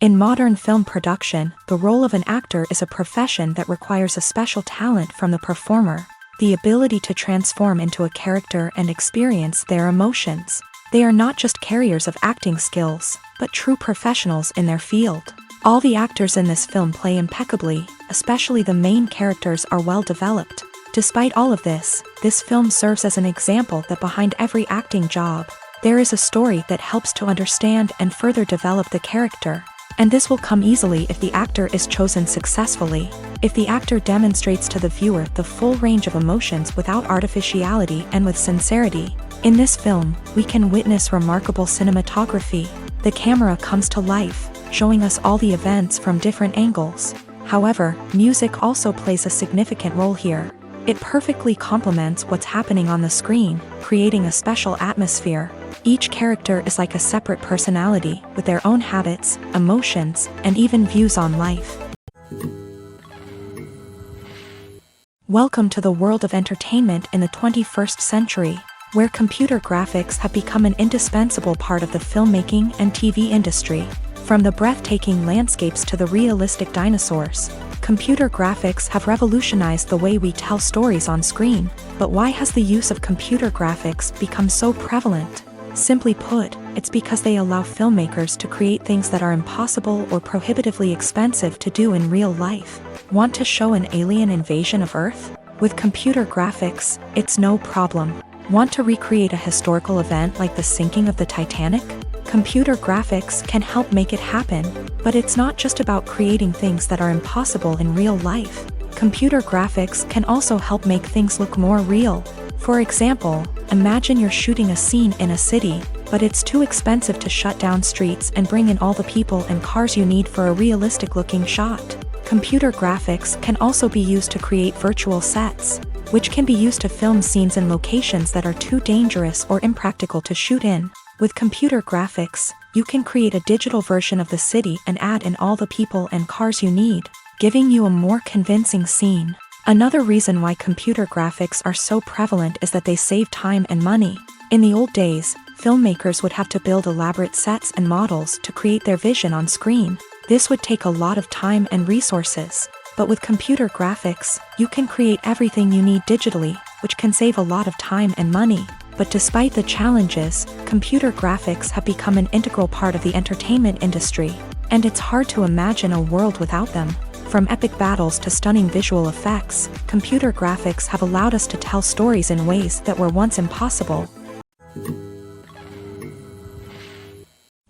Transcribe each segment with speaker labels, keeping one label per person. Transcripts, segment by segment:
Speaker 1: In modern film production, the role of an actor is a profession that requires a special talent from the performer, the ability to transform into a character and experience their emotions. They are not just carriers of acting skills, but true professionals in their field. All the actors in this film play impeccably, especially the main characters are well developed. Despite all of this film serves as an example that behind every acting job, there is a story that helps to understand and further develop the character. And this will come easily if the actor is chosen successfully. If the actor demonstrates to the viewer the full range of emotions without artificiality and with sincerity. In this film, we can witness remarkable cinematography. The camera comes to life, showing us all the events from different angles. However, music also plays a significant role here. It perfectly complements what's happening on the screen, creating a special atmosphere. Each character is like a separate personality, with their own habits, emotions, and even views on life. Welcome to the world of entertainment in the 21st century, where computer graphics have become an indispensable part of the filmmaking and TV industry. From the breathtaking landscapes to the realistic dinosaurs, computer graphics have revolutionized the way we tell stories on screen. But why has the use of computer graphics become so prevalent? Simply put, it's because they allow filmmakers to create things that are impossible or prohibitively expensive to do in real life. Want to show an alien invasion of Earth? With computer graphics, it's no problem. Want to recreate a historical event like the sinking of the Titanic? Computer graphics can help make it happen, but it's not just about creating things that are impossible in real life. Computer graphics can also help make things look more real. For example, imagine you're shooting a scene in a city, but it's too expensive to shut down streets and bring in all the people and cars you need for a realistic-looking shot. Computer graphics can also be used to create virtual sets, which can be used to film scenes in locations that are too dangerous or impractical to shoot in. With computer graphics, you can create a digital version of the city and add in all the people and cars you need, giving you a more convincing scene. Another reason why computer graphics are so prevalent is that they save time and money. In the old days, filmmakers would have to build elaborate sets and models to create their vision on screen. This would take a lot of time and resources. But with computer graphics, you can create everything you need digitally, which can save a lot of time and money. But despite the challenges, computer graphics have become an integral part of the entertainment industry, and it's hard to imagine a world without them. From epic battles to stunning visual effects, computer graphics have allowed us to tell stories in ways that were once impossible.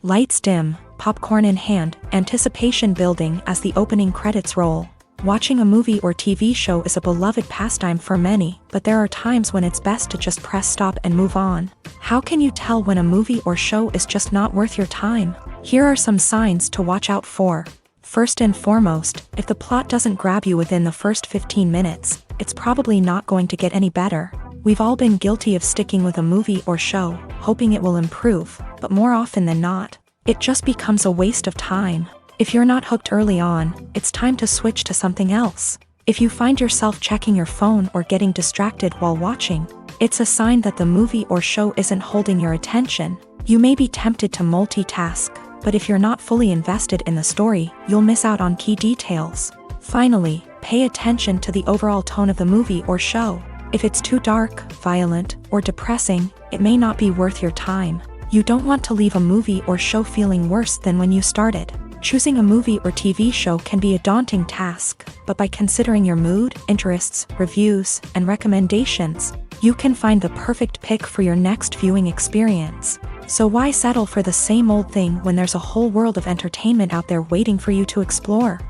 Speaker 1: Lights dim, popcorn in hand, anticipation building as the opening credits roll. Watching a movie or TV show is a beloved pastime for many, but there are times when it's best to just press stop and move on. How can you tell when a movie or show is just not worth your time? Here are some signs to watch out for. First and foremost, if the plot doesn't grab you within the first 15 minutes, it's probably not going to get any better. We've all been guilty of sticking with a movie or show, hoping it will improve, but more often than not, it just becomes a waste of time. If you're not hooked early on, it's time to switch to something else. If you find yourself checking your phone or getting distracted while watching, it's a sign that the movie or show isn't holding your attention. You may be tempted to multitask, but if you're not fully invested in the story, you'll miss out on key details. Finally, pay attention to the overall tone of the movie or show. If it's too dark, violent, or depressing, it may not be worth your time. You don't want to leave a movie or show feeling worse than when you started. Choosing a movie or TV show can be a daunting task, but by considering your mood, interests, reviews, and recommendations, you can find the perfect pick for your next viewing experience. So why settle for the same old thing when there's a whole world of entertainment out there waiting for you to explore?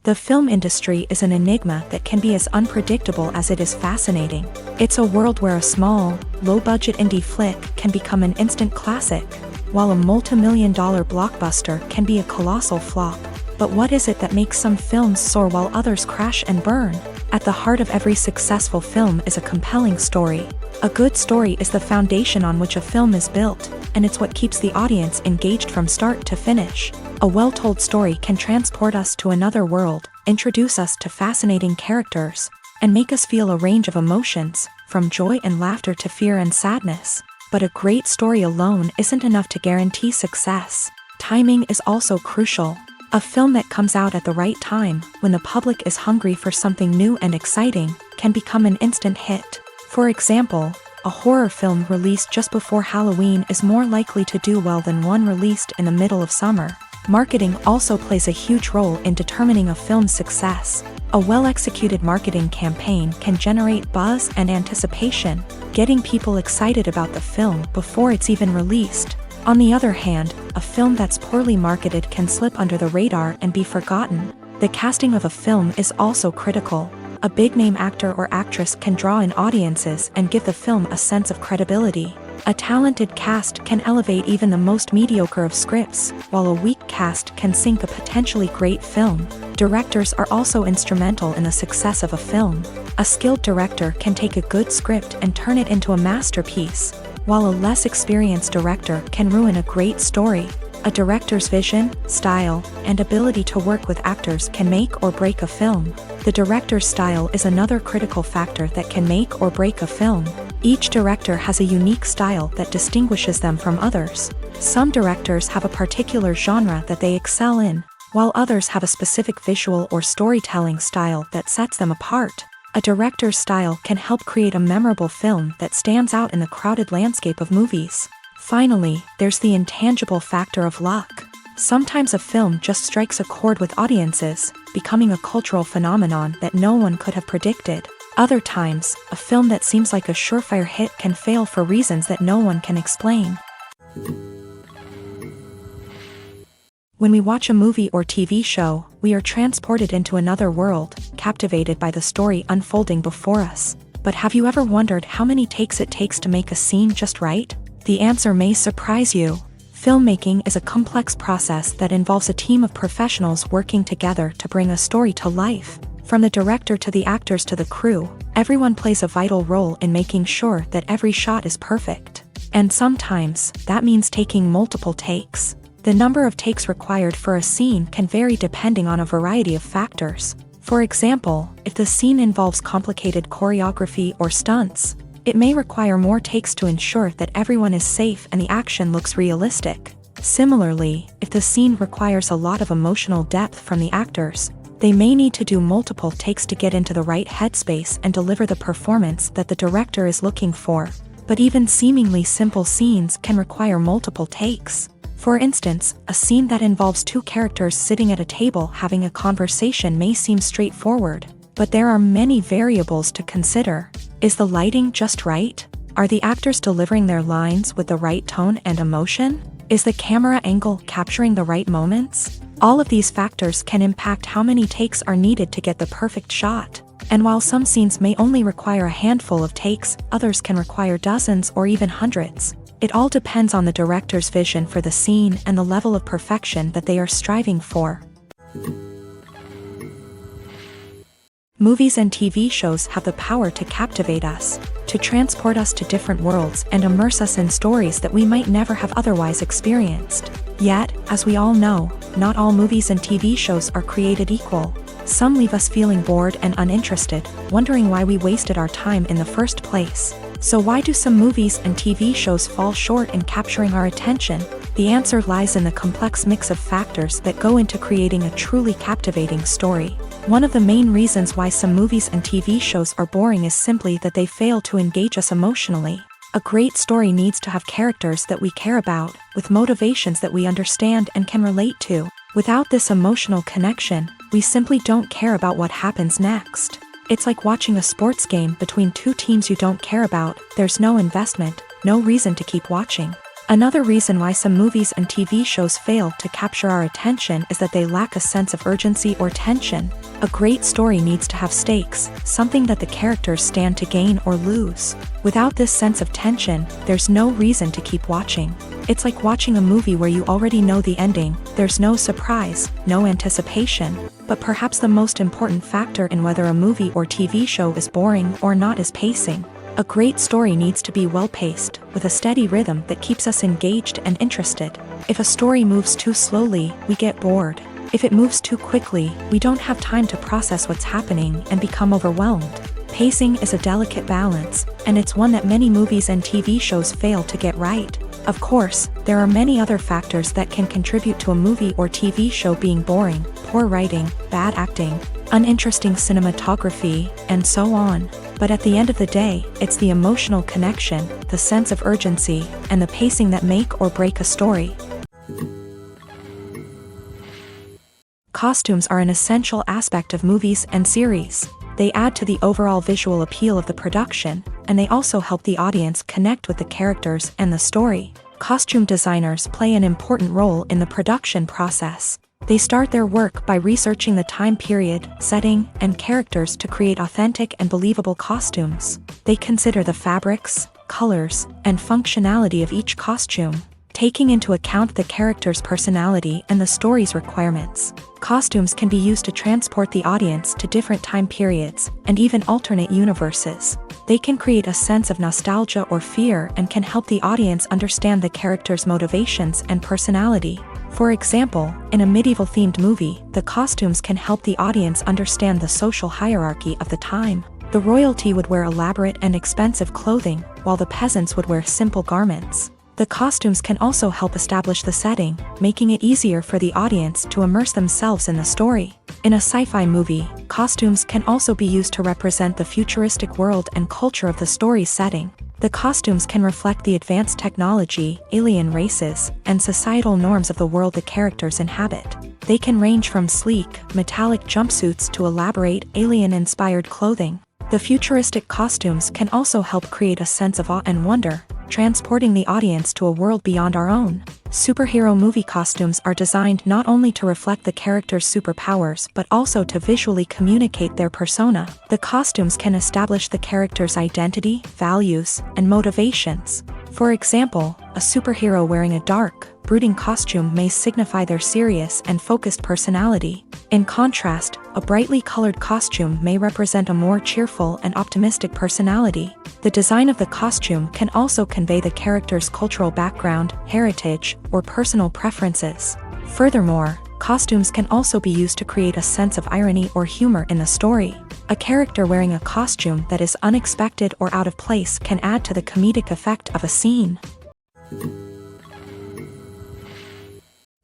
Speaker 1: The film industry is an enigma that can be as unpredictable as it is fascinating. It's a world where a small, low-budget indie flick can become an instant classic, while a multi-million-dollar blockbuster can be a colossal flop. But what is it that makes some films soar while others crash and burn? At the heart of every successful film is a compelling story. A good story is the foundation on which a film is built, and it's what keeps the audience engaged from start to finish. A well-told story can transport us to another world, introduce us to fascinating characters, and make us feel a range of emotions, from joy and laughter to fear and sadness. But a great story alone isn't enough to guarantee success. Timing is also crucial. A film that comes out at the right time, when the public is hungry for something new and exciting, can become an instant hit. For example, a horror film released just before Halloween is more likely to do well than one released in the middle of summer. Marketing also plays a huge role in determining a film's success. A well-executed marketing campaign can generate buzz and anticipation, getting people excited about the film before it's even released. On the other hand, a film that's poorly marketed can slip under the radar and be forgotten. The casting of a film is also critical. A big-name actor or actress can draw in audiences and give the film a sense of credibility. A talented cast can elevate even the most mediocre of scripts, while a weak cast can sink a potentially great film. Directors are also instrumental in the success of a film. A skilled director can take a good script and turn it into a masterpiece, while a less experienced director can ruin a great story. A director's vision, style, and ability to work with actors can make or break a film. The director's style is another critical factor that can make or break a film. Each director has a unique style that distinguishes them from others. Some directors have a particular genre that they excel in, while others have a specific visual or storytelling style that sets them apart. A director's style can help create a memorable film that stands out in the crowded landscape of movies. Finally, there's the intangible factor of luck. Sometimes a film just strikes a chord with audiences, becoming a cultural phenomenon that no one could have predicted. Other times, a film that seems like a surefire hit can fail for reasons that no one can explain. When we watch a movie or TV show, we are transported into another world, captivated by the story unfolding before us. But have you ever wondered how many takes it takes to make a scene just right? The answer may surprise you. Filmmaking is a complex process that involves a team of professionals working together to bring a story to life. From the director to the actors to the crew, everyone plays a vital role in making sure that every shot is perfect. And sometimes, that means taking multiple takes. The number of takes required for a scene can vary depending on a variety of factors. For example, if the scene involves complicated choreography or stunts, it may require more takes to ensure that everyone is safe and the action looks realistic. Similarly, if the scene requires a lot of emotional depth from the actors, they may need to do multiple takes to get into the right headspace and deliver the performance that the director is looking for. But even seemingly simple scenes can require multiple takes. For instance, a scene that involves two characters sitting at a table having a conversation may seem straightforward, but there are many variables to consider. Is the lighting just right? Are the actors delivering their lines with the right tone and emotion? Is the camera angle capturing the right moments? All of these factors can impact how many takes are needed to get the perfect shot. And while some scenes may only require a handful of takes, others can require dozens or even hundreds. It all depends on the director's vision for the scene and the level of perfection that they are striving for. Movies and TV shows have the power to captivate us, to transport us to different worlds and immerse us in stories that we might never have otherwise experienced. Yet, as we all know, not all movies and TV shows are created equal. Some leave us feeling bored and uninterested, wondering why we wasted our time in the first place. So why do some movies and TV shows fall short in capturing our attention? The answer lies in the complex mix of factors that go into creating a truly captivating story. One of the main reasons why some movies and TV shows are boring is simply that they fail to engage us emotionally. A great story needs to have characters that we care about, with motivations that we understand and can relate to. Without this emotional connection, we simply don't care about what happens next. It's like watching a sports game between two teams you don't care about. There's no investment, no reason to keep watching. Another reason why some movies and TV shows fail to capture our attention is that they lack a sense of urgency or tension. A great story needs to have stakes, something that the characters stand to gain or lose. Without this sense of tension, there's no reason to keep watching. It's like watching a movie where you already know the ending. There's no surprise, no anticipation. But perhaps the most important factor in whether a movie or TV show is boring or not is pacing. A great story needs to be well-paced, with a steady rhythm that keeps us engaged and interested. If a story moves too slowly, we get bored. If it moves too quickly, we don't have time to process what's happening and become overwhelmed. Pacing is a delicate balance, and it's one that many movies and TV shows fail to get right. Of course, there are many other factors that can contribute to a movie or TV show being boring: poor writing, bad acting, uninteresting cinematography, and so on. But at the end of the day, it's the emotional connection, the sense of urgency, and the pacing that make or break a story. Costumes are an essential aspect of movies and series. They add to the overall visual appeal of the production, and they also help the audience connect with the characters and the story. Costume designers play an important role in the production process. They start their work by researching the time period, setting, and characters to create authentic and believable costumes. They consider the fabrics, colors, and functionality of each costume, taking into account the character's personality and the story's requirements. Costumes can be used to transport the audience to different time periods, and even alternate universes. They can create a sense of nostalgia or fear and can help the audience understand the character's motivations and personality. For example, in a medieval-themed movie, the costumes can help the audience understand the social hierarchy of the time. The royalty would wear elaborate and expensive clothing, while the peasants would wear simple garments. The costumes can also help establish the setting, making it easier for the audience to immerse themselves in the story. In a sci-fi movie, costumes can also be used to represent the futuristic world and culture of the story's setting. The costumes can reflect the advanced technology, alien races, and societal norms of the world the characters inhabit. They can range from sleek, metallic jumpsuits to elaborate, alien-inspired clothing. The futuristic costumes can also help create a sense of awe and wonder, transporting the audience to a world beyond our own. Superhero movie costumes are designed not only to reflect the character's superpowers but also to visually communicate their persona. The costumes can establish the character's identity, values, and motivations. For example, a superhero wearing a dark, brooding costume may signify their serious and focused personality. In contrast, a brightly colored costume may represent a more cheerful and optimistic personality. The design of the costume can also convey the character's cultural background, heritage, or personal preferences. Furthermore, costumes can also be used to create a sense of irony or humor in the story. A character wearing a costume that is unexpected or out of place can add to the comedic effect of a scene.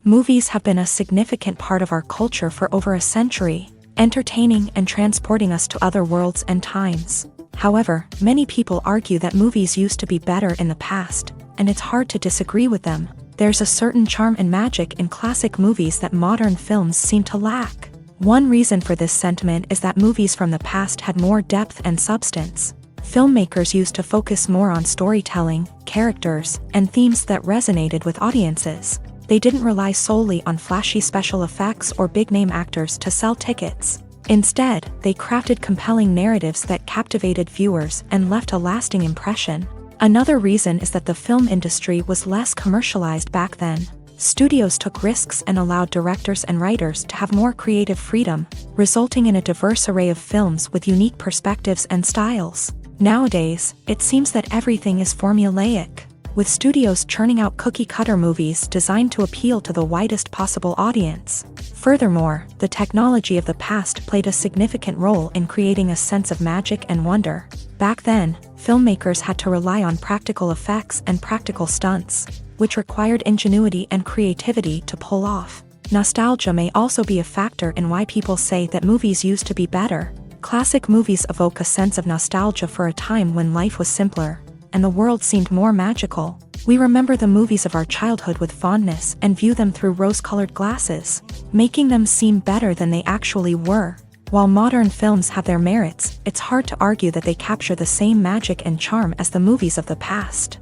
Speaker 1: Movies have been a significant part of our culture for over a century, entertaining and transporting us to other worlds and times. However, many people argue that movies used to be better in the past, and it's hard to disagree with them. There's a certain charm and magic in classic movies that modern films seem to lack. One reason for this sentiment is that movies from the past had more depth and substance. Filmmakers used to focus more on storytelling, characters, and themes that resonated with audiences. They didn't rely solely on flashy special effects or big-name actors to sell tickets. Instead, they crafted compelling narratives that captivated viewers and left a lasting impression. Another reason is that the film industry was less commercialized back then. Studios took risks and allowed directors and writers to have more creative freedom, resulting in a diverse array of films with unique perspectives and styles. Nowadays, it seems that everything is formulaic, with studios churning out cookie-cutter movies designed to appeal to the widest possible audience. Furthermore, the technology of the past played a significant role in creating a sense of magic and wonder. Back then, filmmakers had to rely on practical effects and practical stunts, which required ingenuity and creativity to pull off. Nostalgia may also be a factor in why people say that movies used to be better. Classic movies evoke a sense of nostalgia for a time when life was simpler, and the world seemed more magical. We remember the movies of our childhood with fondness and view them through rose-colored glasses, making them seem better than they actually were. While modern films have their merits, it's hard to argue that they capture the same magic and charm as the movies of the past.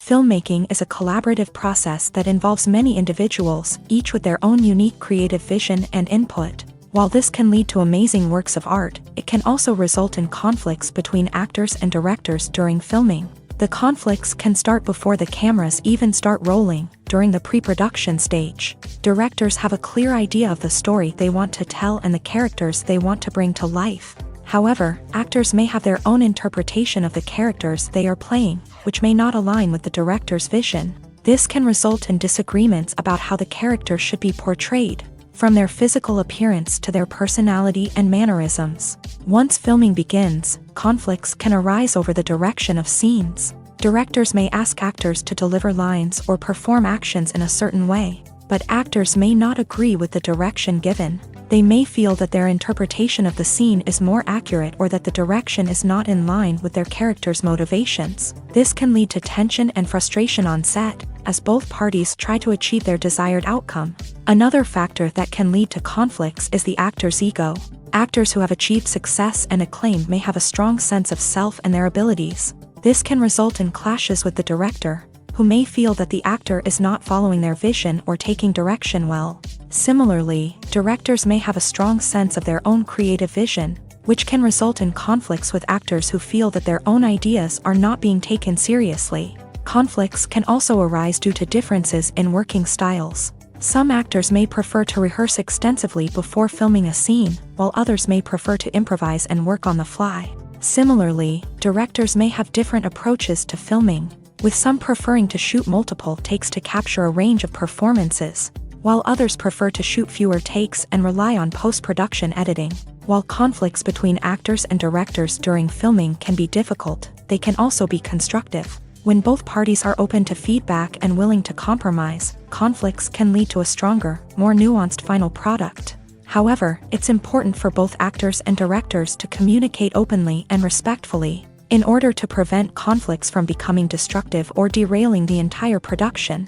Speaker 1: Filmmaking is a collaborative process that involves many individuals, each with their own unique creative vision and input. While this can lead to amazing works of art, it can also result in conflicts between actors and directors during filming. The conflicts can start before the cameras even start rolling, during the pre-production stage. Directors have a clear idea of the story they want to tell and the characters they want to bring to life. However, actors may have their own interpretation of the characters they are playing, which may not align with the director's vision. This can result in disagreements about how the character should be portrayed. from their physical appearance to their personality and mannerisms. Once filming begins, conflicts can arise over the direction of scenes. Directors may ask actors to deliver lines or perform actions in a certain way, but actors may not agree with the direction given. They may feel that their interpretation of the scene is more accurate or that the direction is not in line with their character's motivations. This can lead to tension and frustration on set, as both parties try to achieve their desired outcome. Another factor that can lead to conflicts is the actor's ego. Actors who have achieved success and acclaim may have a strong sense of self and their abilities. This can result in clashes with the director, who may feel that the actor is not following their vision or taking direction well. Similarly, directors may have a strong sense of their own creative vision, which can result in conflicts with actors who feel that their own ideas are not being taken seriously. Conflicts can also arise due to differences in working styles. Some actors may prefer to rehearse extensively before filming a scene, while others may prefer to improvise and work on the fly. Similarly, directors may have different approaches to filming, with some preferring to shoot multiple takes to capture a range of performances, while others prefer to shoot fewer takes and rely on post-production editing. While conflicts between actors and directors during filming can be difficult, they can also be constructive. When both parties are open to feedback and willing to compromise, conflicts can lead to a stronger, more nuanced final product. However, it's important for both actors and directors to communicate openly and respectfully, in order to prevent conflicts from becoming destructive or derailing the entire production.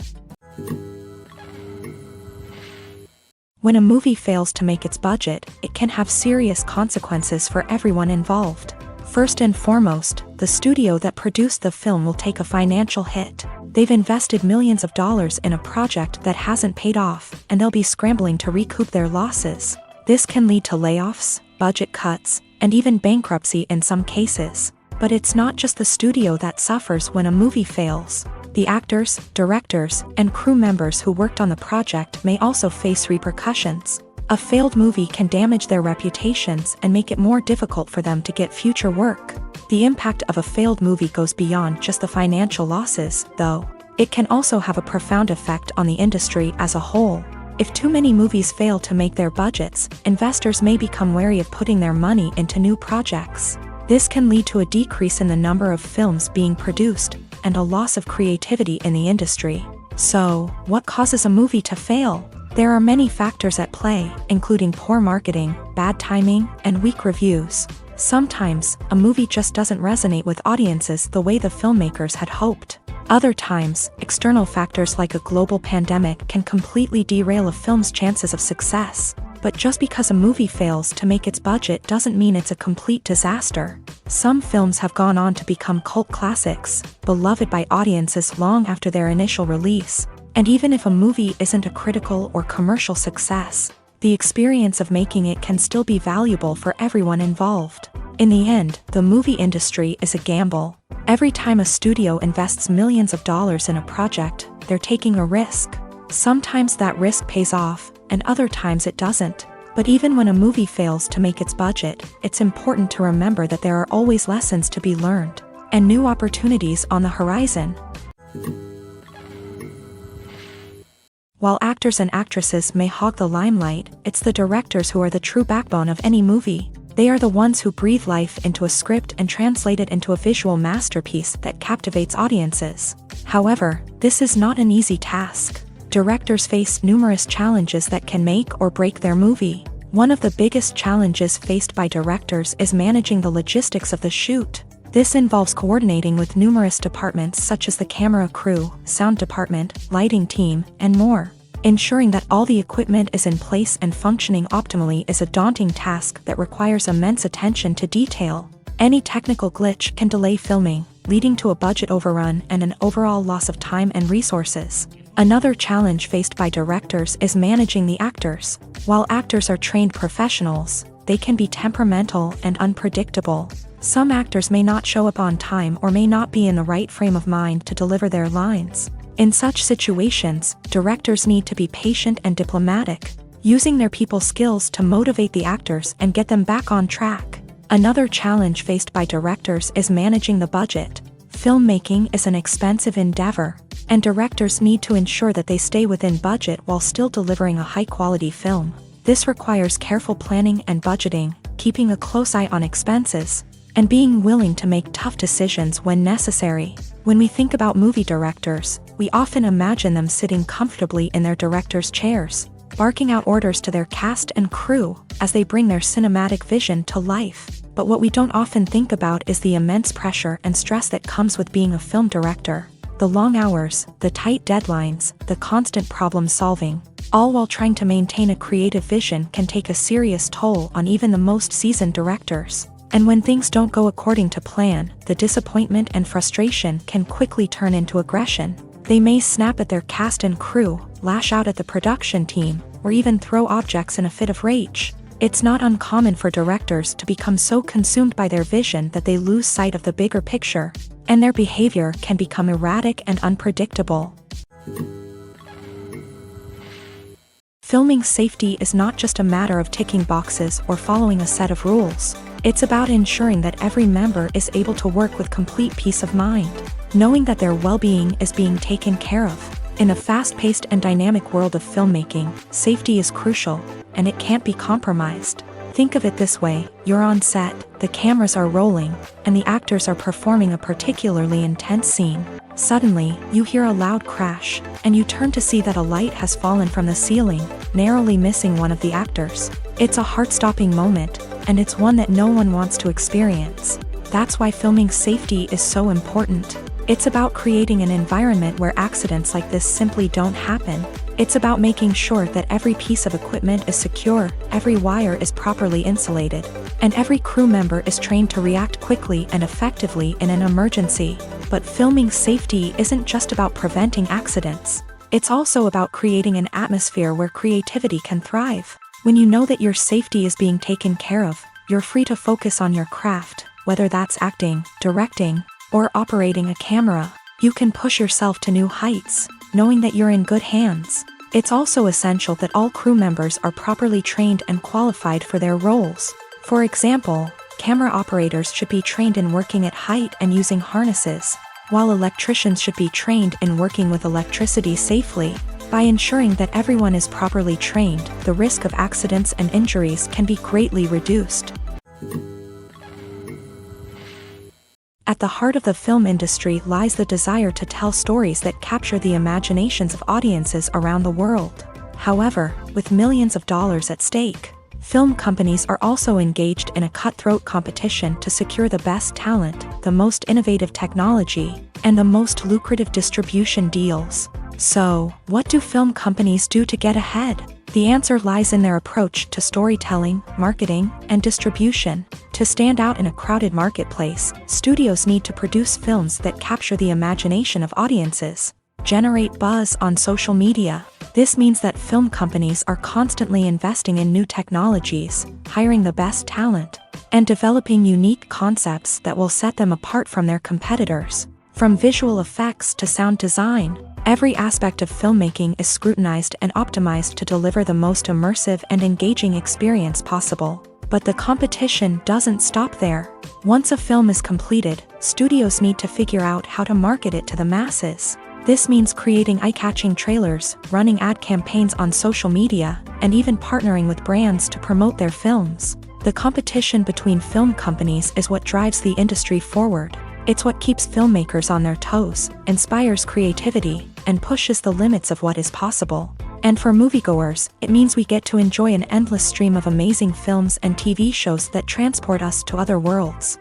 Speaker 1: When a movie fails to make its budget, it can have serious consequences for everyone involved. First and foremost, the studio that produced the film will take a financial hit. They've invested millions of dollars in a project that hasn't paid off, and they'll be scrambling to recoup their losses. This can lead to layoffs, budget cuts, and even bankruptcy in some cases. But it's not just the studio that suffers when a movie fails. The actors, directors, and crew members who worked on the project may also face repercussions. A failed movie can damage their reputations and make it more difficult for them to get future work. The impact of a failed movie goes beyond just the financial losses, though. It can also have a profound effect on the industry as a whole. If too many movies fail to make their budgets, investors may become wary of putting their money into new projects. This can lead to a decrease in the number of films being produced, and a loss of creativity in the industry. So, what causes a movie to fail? There are many factors at play, including poor marketing, bad timing, and weak reviews. Sometimes, a movie just doesn't resonate with audiences the way the filmmakers had hoped. Other times, external factors like a global pandemic can completely derail a film's chances of success. But just because a movie fails to make its budget doesn't mean it's a complete disaster. Some films have gone on to become cult classics, beloved by audiences long after their initial release. And even if a movie isn't a critical or commercial success, the experience of making it can still be valuable for everyone involved. In the end, the movie industry is a gamble. Every time a studio invests millions of dollars in a project, they're taking a risk. Sometimes that risk pays off, and other times it doesn't. But even when a movie fails to make its budget, it's important to remember that there are always lessons to be learned, and new opportunities on the horizon. While actors and actresses may hog the limelight, it's the directors who are the true backbone of any movie. They are the ones who breathe life into a script and translate it into a visual masterpiece that captivates audiences. However, this is not an easy task. Directors face numerous challenges that can make or break their movie. One of the biggest challenges faced by directors is managing the logistics of the shoot. This involves coordinating with numerous departments such as the camera crew, sound department, lighting team, and more. Ensuring that all the equipment is in place and functioning optimally is a daunting task that requires immense attention to detail. Any technical glitch can delay filming, leading to a budget overrun and an overall loss of time and resources. Another challenge faced by directors is managing the actors. While actors are trained professionals, they can be temperamental and unpredictable. Some actors may not show up on time or may not be in the right frame of mind to deliver their lines. In such situations, directors need to be patient and diplomatic, using their people skills to motivate the actors and get them back on track. Another challenge faced by directors is managing the budget. Filmmaking is an expensive endeavor, and directors need to ensure that they stay within budget while still delivering a high-quality film. This requires careful planning and budgeting, keeping a close eye on expenses, and being willing to make tough decisions when necessary. When we think about movie directors, we often imagine them sitting comfortably in their director's chairs, barking out orders to their cast and crew as they bring their cinematic vision to life. But what we don't often think about is the immense pressure and stress that comes with being a film director. The long hours, the tight deadlines, the constant problem solving, all while trying to maintain a creative vision can take a serious toll on even the most seasoned directors. And when things don't go according to plan, the disappointment and frustration can quickly turn into aggression. They may snap at their cast and crew, lash out at the production team, or even throw objects in a fit of rage. It's not uncommon for directors to become so consumed by their vision that they lose sight of the bigger picture, and their behavior can become erratic and unpredictable. Filming safety is not just a matter of ticking boxes or following a set of rules. It's about ensuring that every member is able to work with complete peace of mind, knowing that their well-being is being taken care of. In a fast-paced and dynamic world of filmmaking, safety is crucial, and it can't be compromised. Think of it this way: you're on set, the cameras are rolling, and the actors are performing a particularly intense scene. Suddenly, you hear a loud crash, and you turn to see that a light has fallen from the ceiling, narrowly missing one of the actors. It's a heart-stopping moment, and it's one that no one wants to experience. That's why filming safety is so important. It's about creating an environment where accidents like this simply don't happen. It's about making sure that every piece of equipment is secure, every wire is properly insulated, and every crew member is trained to react quickly and effectively in an emergency. But filming safety isn't just about preventing accidents. It's also about creating an atmosphere where creativity can thrive. When you know that your safety is being taken care of, you're free to focus on your craft, whether that's acting, directing, or operating a camera. You can push yourself to new heights, knowing that you're in good hands. It's also essential that all crew members are properly trained and qualified for their roles. For example, camera operators should be trained in working at height and using harnesses, while electricians should be trained in working with electricity safely. By ensuring that everyone is properly trained, the risk of accidents and injuries can be greatly reduced. At the heart of the film industry lies the desire to tell stories that capture the imaginations of audiences around the world. However, with millions of dollars at stake, film companies are also engaged in a cutthroat competition to secure the best talent, the most innovative technology, and the most lucrative distribution deals. So, what do film companies do to get ahead? The answer lies in their approach to storytelling, marketing, and distribution. To stand out in a crowded marketplace, studios need to produce films that capture the imagination of audiences, generate buzz on social media. This means that film companies are constantly investing in new technologies, hiring the best talent, and developing unique concepts that will set them apart from their competitors. From visual effects to sound design, every aspect of filmmaking is scrutinized and optimized to deliver the most immersive and engaging experience possible. But the competition doesn't stop there. Once a film is completed, studios need to figure out how to market it to the masses. This means creating eye-catching trailers, running ad campaigns on social media, and even partnering with brands to promote their films. The competition between film companies is what drives the industry forward. It's what keeps filmmakers on their toes, inspires creativity, and pushes the limits of what is possible. And for moviegoers, it means we get to enjoy an endless stream of amazing films and TV shows that transport us to other worlds.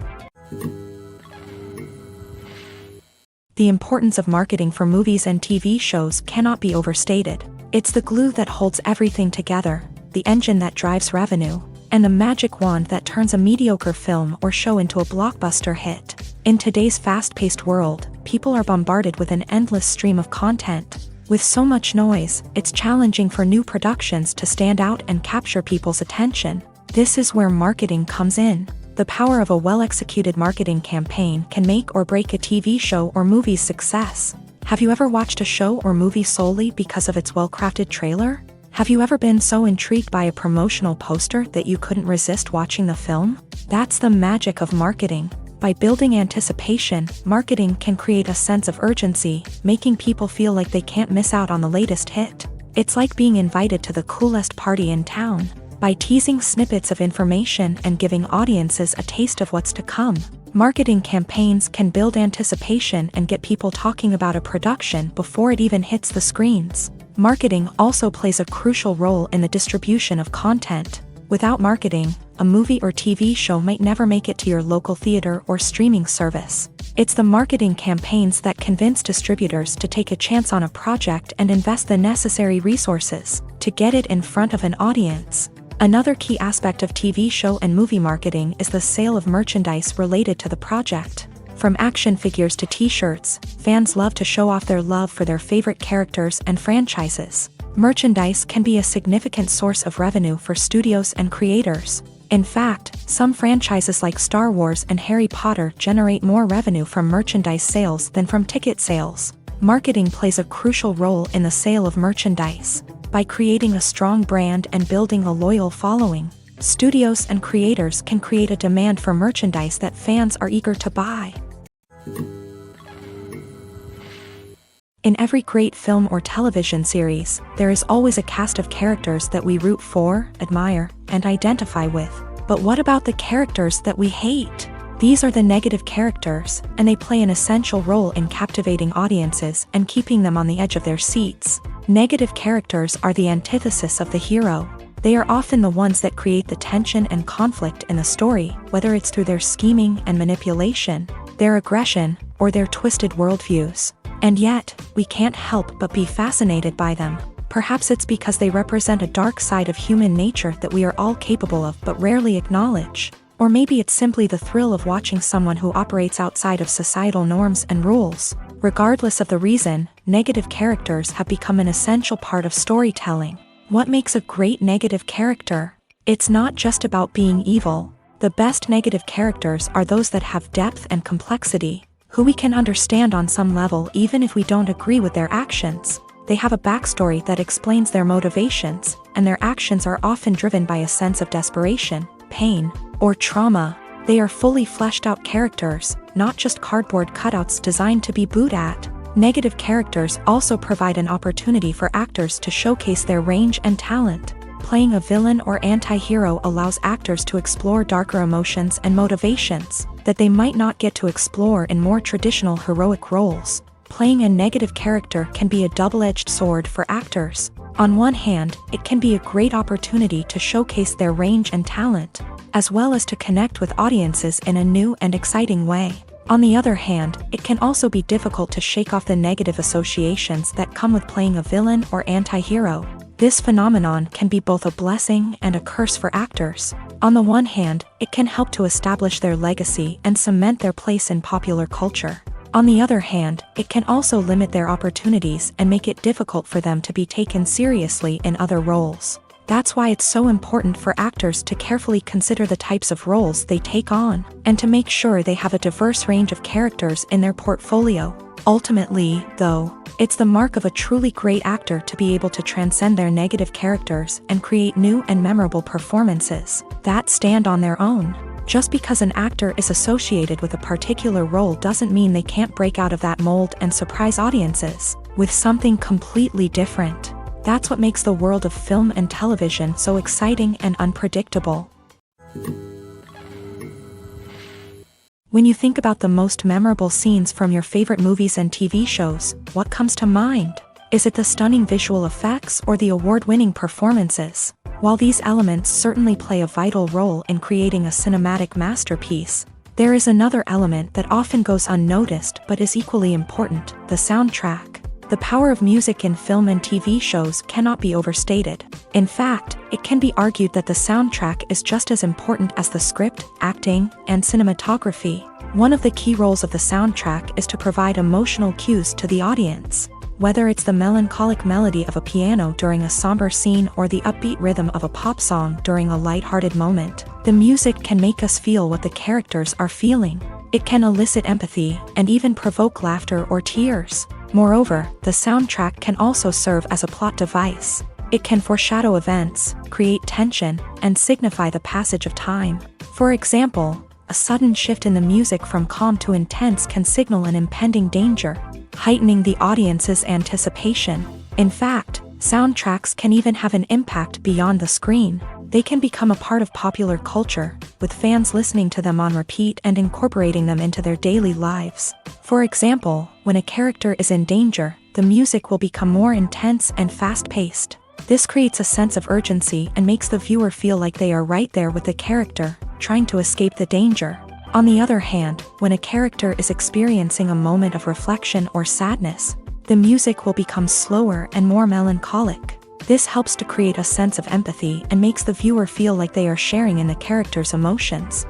Speaker 1: The importance of marketing for movies and TV shows cannot be overstated. It's the glue that holds everything together, the engine that drives revenue, and the magic wand that turns a mediocre film or show into a blockbuster hit. In today's fast-paced world, people are bombarded with an endless stream of content. With so much noise, it's challenging for new productions to stand out and capture people's attention. This is where marketing comes in. The power of a well-executed marketing campaign can make or break a TV show or movie's success. Have you ever watched a show or movie solely because of its well-crafted trailer? Have you ever been so intrigued by a promotional poster that you couldn't resist watching the film? That's the magic of marketing. By building anticipation, marketing can create a sense of urgency, making people feel like they can't miss out on the latest hit. It's like being invited to the coolest party in town. By teasing snippets of information and giving audiences a taste of what's to come, marketing campaigns can build anticipation and get people talking about a production before it even hits the screens. Marketing also plays a crucial role in the distribution of content. Without marketing, a movie or TV show might never make it to your local theater or streaming service. It's the marketing campaigns that convince distributors to take a chance on a project and invest the necessary resources to get it in front of an audience. Another key aspect of TV show and movie marketing is the sale of merchandise related to the project. From action figures to t-shirts, fans love to show off their love for their favorite characters and franchises. Merchandise can be a significant source of revenue for studios and creators. In fact, some franchises like Star Wars and Harry Potter generate more revenue from merchandise sales than from ticket sales. Marketing plays a crucial role in the sale of merchandise. By creating a strong brand and building a loyal following, studios and creators can create a demand for merchandise that fans are eager to buy. In every great film or television series, there is always a cast of characters that we root for, admire, and identify with. But what about the characters that we hate? These are the negative characters, and they play an essential role in captivating audiences and keeping them on the edge of their seats. Negative characters are the antithesis of the hero. They are often the ones that create the tension and conflict in the story, whether it's through their scheming and manipulation, their aggression, or their twisted worldviews. And yet, we can't help but be fascinated by them. Perhaps it's because they represent a dark side of human nature that we are all capable of but rarely acknowledge. Or maybe it's simply the thrill of watching someone who operates outside of societal norms and rules. Regardless of the reason, negative characters have become an essential part of storytelling. What makes a great negative character? It's not just about being evil. The best negative characters are those that have depth and complexity, who we can understand on some level even if we don't agree with their actions. They have a backstory that explains their motivations, and their actions are often driven by a sense of desperation, pain, or trauma. They are fully fleshed out characters, not just cardboard cutouts designed to be booed at. Negative characters also provide an opportunity for actors to showcase their range and talent. Playing a villain or anti-hero allows actors to explore darker emotions and motivations that they might not get to explore in more traditional heroic roles. Playing a negative character can be a double-edged sword for actors. On one hand, it can be a great opportunity to showcase their range and talent, as well as to connect with audiences in a new and exciting way. On the other hand, it can also be difficult to shake off the negative associations that come with playing a villain or anti-hero. This phenomenon can be both a blessing and a curse for actors. On the one hand, it can help to establish their legacy and cement their place in popular culture. On the other hand, it can also limit their opportunities and make it difficult for them to be taken seriously in other roles. That's why it's so important for actors to carefully consider the types of roles they take on, and to make sure they have a diverse range of characters in their portfolio. Ultimately, though, it's the mark of a truly great actor to be able to transcend their negative characters and create new and memorable performances that stand on their own. Just because an actor is associated with a particular role doesn't mean they can't break out of that mold and surprise audiences with something completely different. That's what makes the world of film and television so exciting and unpredictable. When you think about the most memorable scenes from your favorite movies and TV shows, what comes to mind? Is it the stunning visual effects or the award-winning performances? While these elements certainly play a vital role in creating a cinematic masterpiece, there is another element that often goes unnoticed but is equally important: the soundtrack. The power of music in film and TV shows cannot be overstated. In fact, it can be argued that the soundtrack is just as important as the script, acting, and cinematography. One of the key roles of the soundtrack is to provide emotional cues to the audience. Whether it's the melancholic melody of a piano during a somber scene or the upbeat rhythm of a pop song during a lighthearted moment, the music can make us feel what the characters are feeling. It can elicit empathy and even provoke laughter or tears. Moreover, the soundtrack can also serve as a plot device. It can foreshadow events, create tension, and signify the passage of time. For example, a sudden shift in the music from calm to intense can signal an impending danger, heightening the audience's anticipation. In fact, Soundtracks can even have an impact beyond the screen. They can become a part of popular culture, with fans listening to them on repeat and incorporating them into their daily lives. For example, when a character is in danger, the music will become more intense and fast-paced. This creates a sense of urgency and makes the viewer feel like they are right there with the character, trying to escape the danger. On the other hand, when a character is experiencing a moment of reflection or sadness, the music will become slower and more melancholic. This helps to create a sense of empathy and makes the viewer feel like they are sharing in the character's emotions.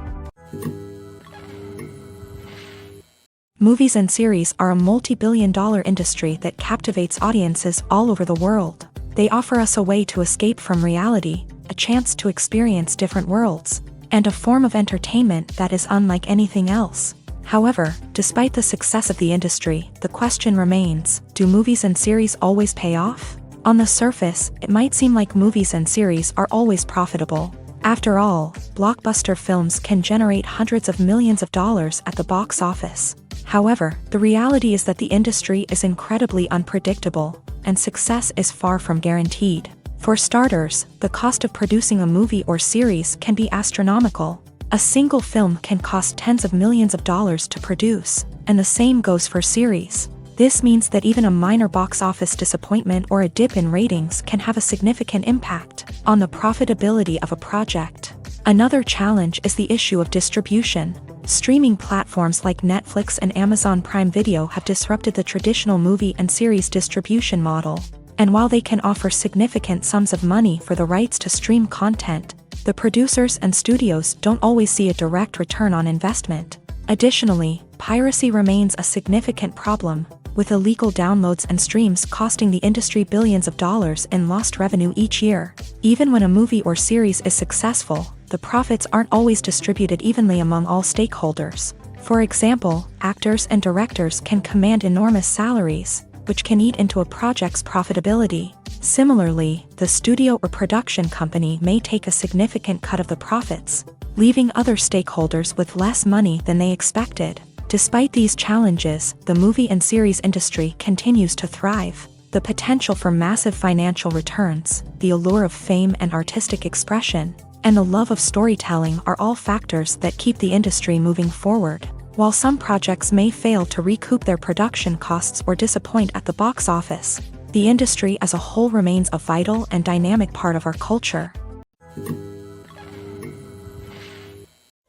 Speaker 1: Movies and series are a multi-billion-dollar industry that captivates audiences all over the world. They offer us a way to escape from reality, a chance to experience different worlds, and a form of entertainment that is unlike anything else. However, despite the success of the industry, the question remains, do movies and series always pay off? On the surface, it might seem like movies and series are always profitable. After all, blockbuster films can generate hundreds of millions of dollars at the box office. However, the reality is that the industry is incredibly unpredictable, and success is far from guaranteed. For starters, the cost of producing a movie or series can be astronomical. A single film can cost tens of millions of dollars to produce, and the same goes for series. This means that even a minor box office disappointment or a dip in ratings can have a significant impact on the profitability of a project. Another challenge is the issue of distribution. Streaming platforms like Netflix and Amazon Prime Video have disrupted the traditional movie and series distribution model. And while they can offer significant sums of money for the rights to stream content, the producers and studios don't always see a direct return on investment. Additionally, piracy remains a significant problem, with illegal downloads and streams costing the industry billions of dollars in lost revenue each year. Even when a movie or series is successful, the profits aren't always distributed evenly among all stakeholders. For example, actors and directors can command enormous salaries, which can eat into a project's profitability. Similarly, the studio or production company may take a significant cut of the profits, leaving other stakeholders with less money than they expected. Despite these challenges, the movie and series industry continues to thrive. The potential for massive financial returns, the allure of fame and artistic expression, and the love of storytelling are all factors that keep the industry moving forward. While some projects may fail to recoup their production costs or disappoint at the box office, the industry as a whole remains a vital and dynamic part of our culture.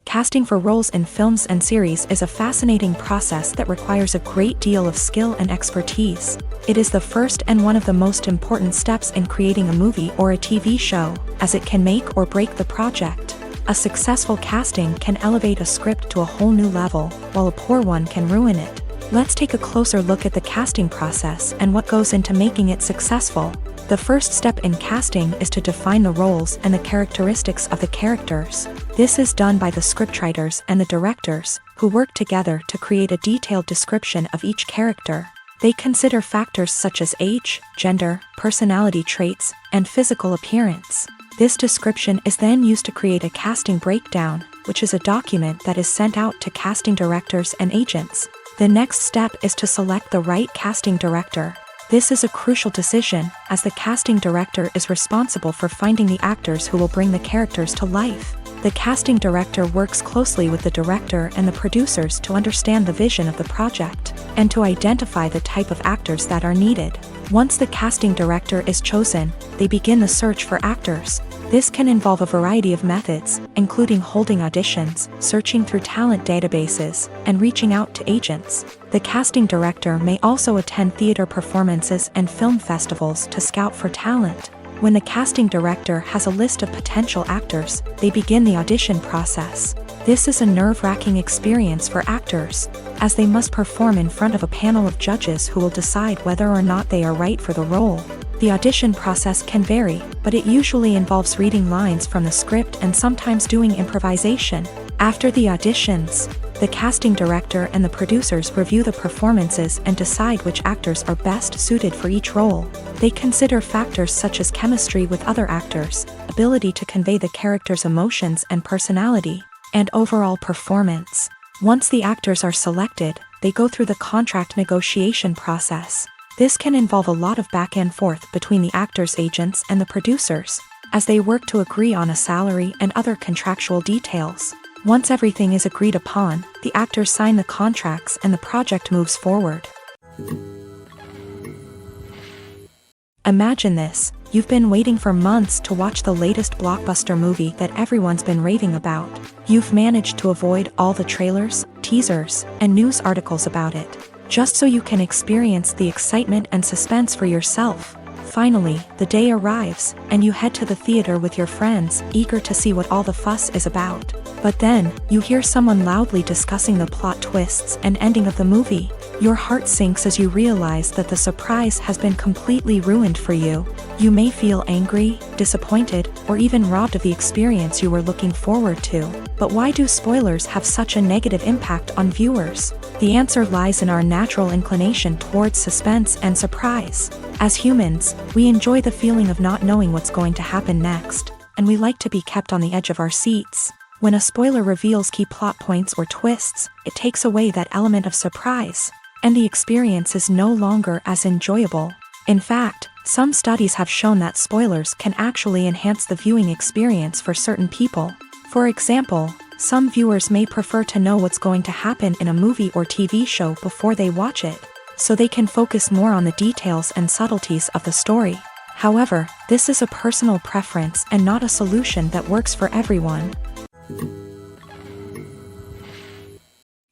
Speaker 1: Casting for roles in films and series is a fascinating process that requires a great deal of skill and expertise. It is the first and one of the most important steps in creating a movie or a TV show, as it can make or break the project. A successful casting can elevate a script to a whole new level, while a poor one can ruin it. Let's take a closer look at the casting process and what goes into making it successful. The first step in casting is to define the roles and the characteristics of the characters. This is done by the scriptwriters and the directors, who work together to create a detailed description of each character. They consider factors such as age, gender, personality traits, and physical appearance. This description is then used to create a casting breakdown, which is a document that is sent out to casting directors and agents. The next step is to select the right casting director. This is a crucial decision, as the casting director is responsible for finding the actors who will bring the characters to life. The casting director works closely with the director and the producers to understand the vision of the project, and to identify the type of actors that are needed. Once the casting director is chosen, they begin the search for actors. This can involve a variety of methods, including holding auditions, searching through talent databases, and reaching out to agents. The casting director may also attend theater performances and film festivals to scout for talent. When the casting director has a list of potential actors, they begin the audition process. This is a nerve-wracking experience for actors, as they must perform in front of a panel of judges who will decide whether or not they are right for the role. The audition process can vary, but it usually involves reading lines from the script and sometimes doing improvisation. After the auditions, the casting director and the producers review the performances and decide which actors are best suited for each role. They consider factors such as chemistry with other actors, ability to convey the character's emotions and personality, and overall performance. Once the actors are selected, they go through the contract negotiation process. This can involve a lot of back and forth between the actors' agents and the producers, as they work to agree on a salary and other contractual details. Once everything is agreed upon, the actors sign the contracts and the project moves forward. Imagine this: you've been waiting for months to watch the latest blockbuster movie that everyone's been raving about. You've managed to avoid all the trailers, teasers, and news articles about it, just so you can experience the excitement and suspense for yourself. Finally, the day arrives, and you head to the theater with your friends, eager to see what all the fuss is about. But then, you hear someone loudly discussing the plot twists and ending of the movie. Your heart sinks as you realize that the surprise has been completely ruined for you. You may feel angry, disappointed, or even robbed of the experience you were looking forward to. But why do spoilers have such a negative impact on viewers? The answer lies in our natural inclination towards suspense and surprise. As humans, we enjoy the feeling of not knowing what's going to happen next, and we like to be kept on the edge of our seats. When a spoiler reveals key plot points or twists, it takes away that element of surprise, and the experience is no longer as enjoyable. In fact, some studies have shown that spoilers can actually enhance the viewing experience for certain people. For example, some viewers may prefer to know what's going to happen in a movie or TV show before they watch it, so they can focus more on the details and subtleties of the story. However, this is a personal preference and not a solution that works for everyone.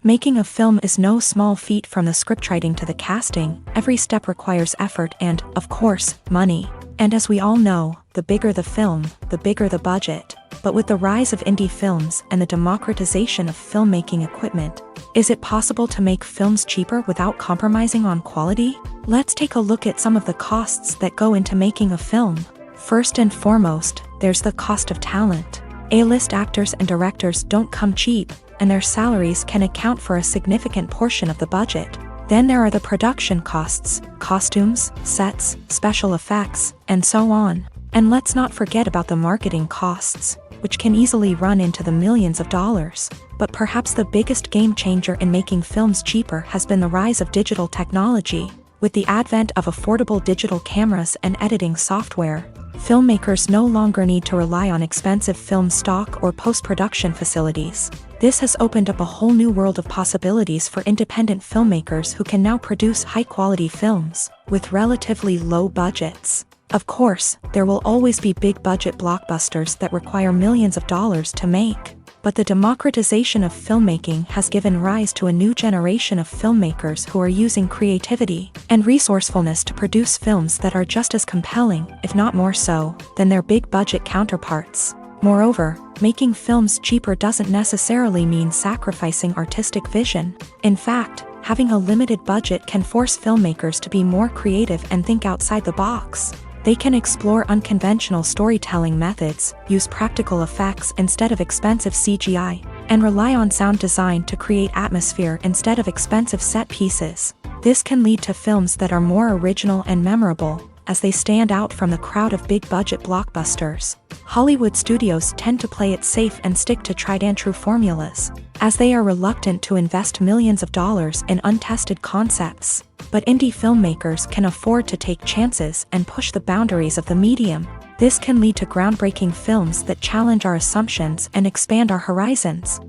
Speaker 1: Making a film is no small feat. From the scriptwriting to the casting, every step requires effort and, of course, money. And as we all know, the bigger the film, the bigger the budget. But with the rise of indie films and the democratization of filmmaking equipment, is it possible to make films cheaper without compromising on quality? Let's take a look at some of the costs that go into making a film. First and foremost, there's the cost of talent. A-list actors and directors don't come cheap, and their salaries can account for a significant portion of the budget. Then there are the production costs, costumes, sets, special effects, and so on. And let's not forget about the marketing costs, which can easily run into the millions of dollars. But perhaps the biggest game changer in making films cheaper has been the rise of digital technology. With the advent of affordable digital cameras and editing software, filmmakers no longer need to rely on expensive film stock or post-production facilities. This has opened up a whole new world of possibilities for independent filmmakers who can now produce high-quality films with relatively low budgets. Of course, there will always be big-budget blockbusters that require millions of dollars to make. But the democratization of filmmaking has given rise to a new generation of filmmakers who are using creativity and resourcefulness to produce films that are just as compelling, if not more so, than their big-budget counterparts. Moreover, making films cheaper doesn't necessarily mean sacrificing artistic vision. In fact, having a limited budget can force filmmakers to be more creative and think outside the box. They can explore unconventional storytelling methods, use practical effects instead of expensive CGI, and rely on sound design to create atmosphere instead of expensive set pieces. This can lead to films that are more original and memorable, as they stand out from the crowd of big-budget blockbusters. Hollywood studios tend to play it safe and stick to tried-and-true formulas, as they are reluctant to invest millions of dollars in untested concepts. But indie filmmakers can afford to take chances and push the boundaries of the medium. This can lead to groundbreaking films that challenge our assumptions and expand our horizons.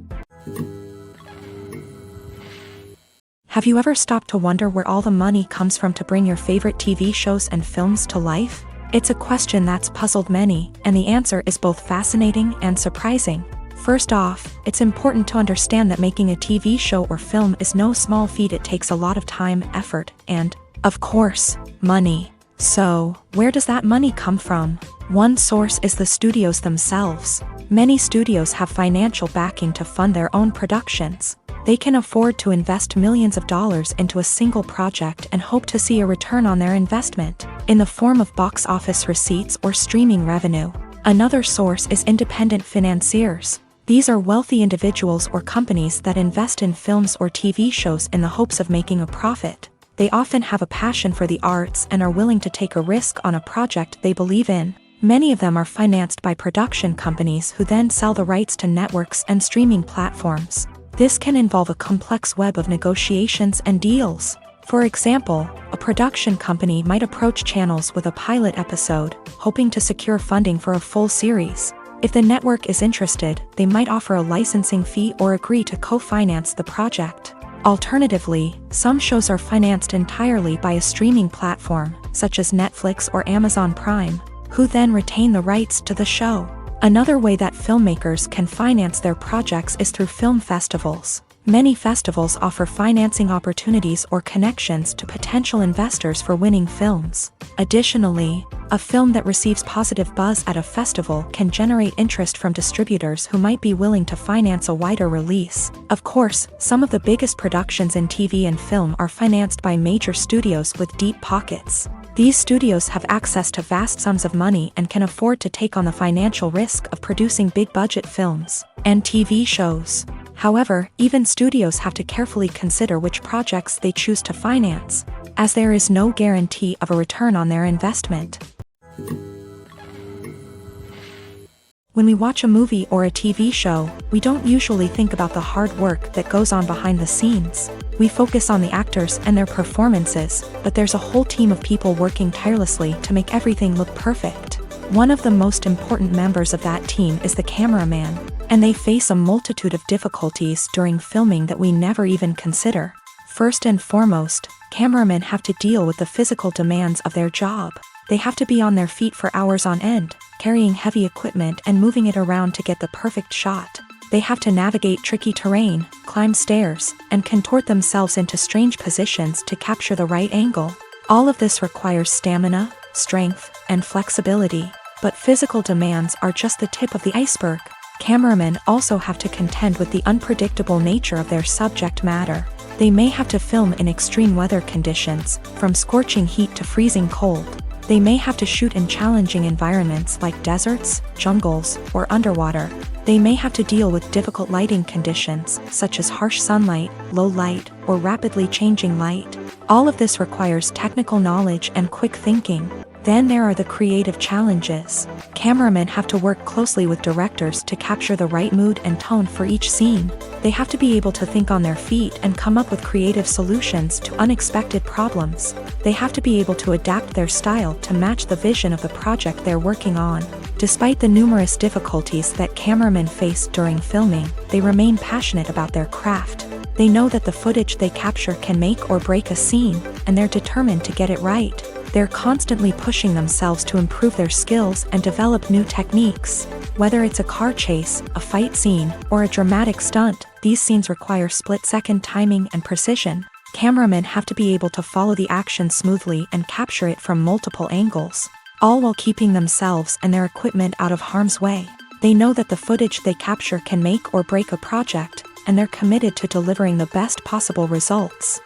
Speaker 1: Have you ever stopped to wonder where all the money comes from to bring your favorite TV shows and films to life? It's a question that's puzzled many, and the answer is both fascinating and surprising. First off, it's important to understand that making a TV show or film is no small feat. It takes a lot of time, effort, and, of course, money. So, where does that money come from? One source is the studios themselves. Many studios have financial backing to fund their own productions. They can afford to invest millions of dollars into a single project and hope to see a return on their investment, in the form of box office receipts or streaming revenue. Another source is independent financiers. These are wealthy individuals or companies that invest in films or TV shows in the hopes of making a profit. They often have a passion for the arts and are willing to take a risk on a project they believe in. Many of them are financed by production companies who then sell the rights to networks and streaming platforms. This can involve a complex web of negotiations and deals. For example, a production company might approach channels with a pilot episode, hoping to secure funding for a full series. If the network is interested, they might offer a licensing fee or agree to co-finance the project. Alternatively, some shows are financed entirely by a streaming platform, such as Netflix or Amazon Prime, who then retain the rights to the show. Another way that filmmakers can finance their projects is through film festivals. Many festivals offer financing opportunities or connections to potential investors for winning films. Additionally, a film that receives positive buzz at a festival can generate interest from distributors who might be willing to finance a wider release. Of course, some of the biggest productions in TV and film are financed by major studios with deep pockets. These studios have access to vast sums of money and can afford to take on the financial risk of producing big-budget films and TV shows. However, even studios have to carefully consider which projects they choose to finance, as there is no guarantee of a return on their investment. When we watch a movie or a TV show, we don't usually think about the hard work that goes on behind the scenes. We focus on the actors and their performances, but there's a whole team of people working tirelessly to make everything look perfect. One of the most important members of that team is the cameraman, and they face a multitude of difficulties during filming that we never even consider. First and foremost, cameramen have to deal with the physical demands of their job. They have to be on their feet for hours on end, carrying heavy equipment and moving it around to get the perfect shot. They have to navigate tricky terrain, climb stairs, and contort themselves into strange positions to capture the right angle. All of this requires stamina, strength, and flexibility. But physical demands are just the tip of the iceberg. Cameramen also have to contend with the unpredictable nature of their subject matter. They may have to film in extreme weather conditions, from scorching heat to freezing cold. They may have to shoot in challenging environments like deserts, jungles, or underwater. They may have to deal with difficult lighting conditions, such as harsh sunlight, low light, or rapidly changing light. All of this requires technical knowledge and quick thinking. Then there are the creative challenges. Cameramen have to work closely with directors to capture the right mood and tone for each scene. They have to be able to think on their feet and come up with creative solutions to unexpected problems. They have to be able to adapt their style to match the vision of the project they're working on. Despite the numerous difficulties that cameramen face during filming, they remain passionate about their craft. They know that the footage they capture can make or break a scene, and they're determined to get it right. They're constantly pushing themselves to improve their skills and develop new techniques. Whether it's a car chase, a fight scene, or a dramatic stunt, these scenes require split-second timing and precision. Cameramen have to be able to follow the action smoothly and capture it from multiple angles, all while keeping themselves and their equipment out of harm's way. They know that the footage they capture can make or break a project, and they're committed to delivering the best possible results.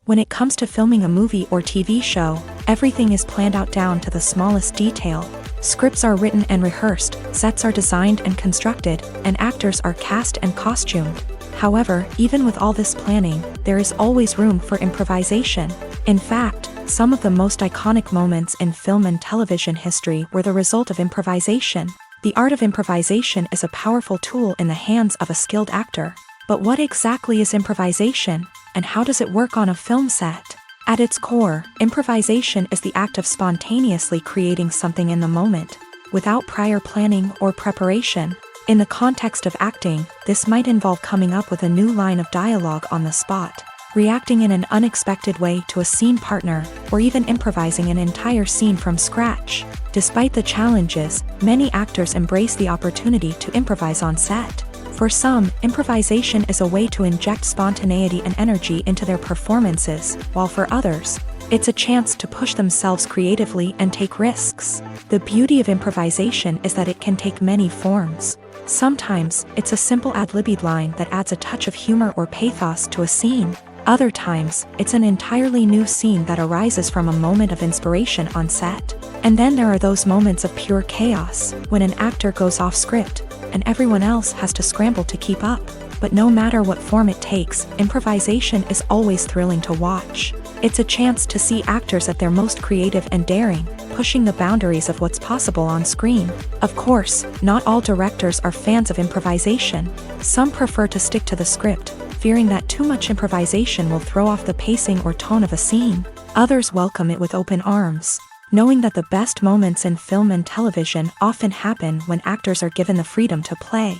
Speaker 1: When it comes to filming a movie or TV show, everything is planned out down to the smallest detail. Scripts are written and rehearsed, sets are designed and constructed, and actors are cast and costumed. However, even with all this planning, there is always room for improvisation. In fact, some of the most iconic moments in film and television history were the result of improvisation. The art of improvisation is a powerful tool in the hands of a skilled actor. But what exactly is improvisation, and how does it work on a film set? At its core, improvisation is the act of spontaneously creating something in the moment, without prior planning or preparation. In the context of acting, this might involve coming up with a new line of dialogue on the spot, reacting in an unexpected way to a scene partner, or even improvising an entire scene from scratch. Despite the challenges, many actors embrace the opportunity to improvise on set. For some, improvisation is a way to inject spontaneity and energy into their performances, while for others, it's a chance to push themselves creatively and take risks. The beauty of improvisation is that it can take many forms. Sometimes, it's a simple ad-libbed line that adds a touch of humor or pathos to a scene. Other times, it's an entirely new scene that arises from a moment of inspiration on set. And then there are those moments of pure chaos, when an actor goes off script, and everyone else has to scramble to keep up. But no matter what form it takes, improvisation is always thrilling to watch. It's a chance to see actors at their most creative and daring, pushing the boundaries of what's possible on screen. Of course, not all directors are fans of improvisation. Some prefer to stick to the script, fearing that too much improvisation will throw off the pacing or tone of a scene. Others welcome it with open arms, knowing that the best moments in film and television often happen when actors are given the freedom to play.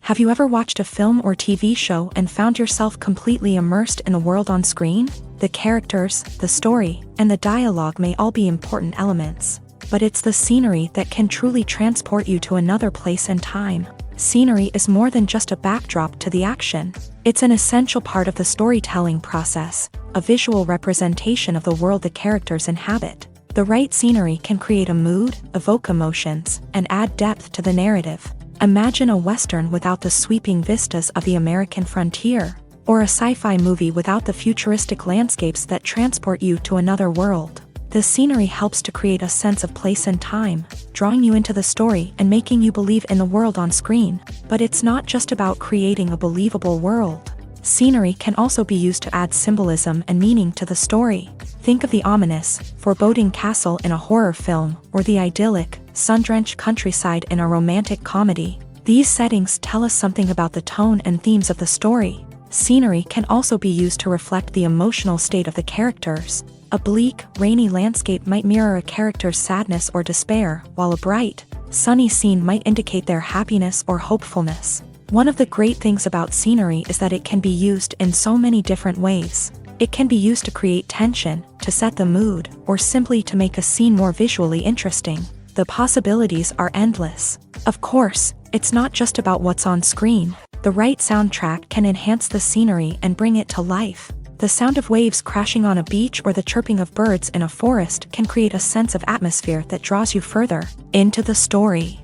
Speaker 1: Have you ever watched a film or TV show and found yourself completely immersed in the world on screen? The characters, the story, and the dialogue may all be important elements, but it's the scenery that can truly transport you to another place and time. Scenery is more than just a backdrop to the action. It's an essential part of the storytelling process, a visual representation of the world the characters inhabit. The right scenery can create a mood, evoke emotions, and add depth to the narrative. Imagine a Western without the sweeping vistas of the American frontier, or a sci-fi movie without the futuristic landscapes that transport you to another world. The scenery helps to create a sense of place and time, drawing you into the story and making you believe in the world on screen. But it's not just about creating a believable world. Scenery can also be used to add symbolism and meaning to the story. Think of the ominous, foreboding castle in a horror film, or the idyllic, sun-drenched countryside in a romantic comedy. These settings tell us something about the tone and themes of the story. Scenery can also be used to reflect the emotional state of the characters. A bleak, rainy landscape might mirror a character's sadness or despair, while a bright, sunny scene might indicate their happiness or hopefulness. One of the great things about scenery is that it can be used in so many different ways. It can be used to create tension, to set the mood, or simply to make a scene more visually interesting. The possibilities are endless. Of course, it's not just about what's on screen. The right soundtrack can enhance the scenery and bring it to life. The sound of waves crashing on a beach or the chirping of birds in a forest can create a sense of atmosphere that draws you further into the story.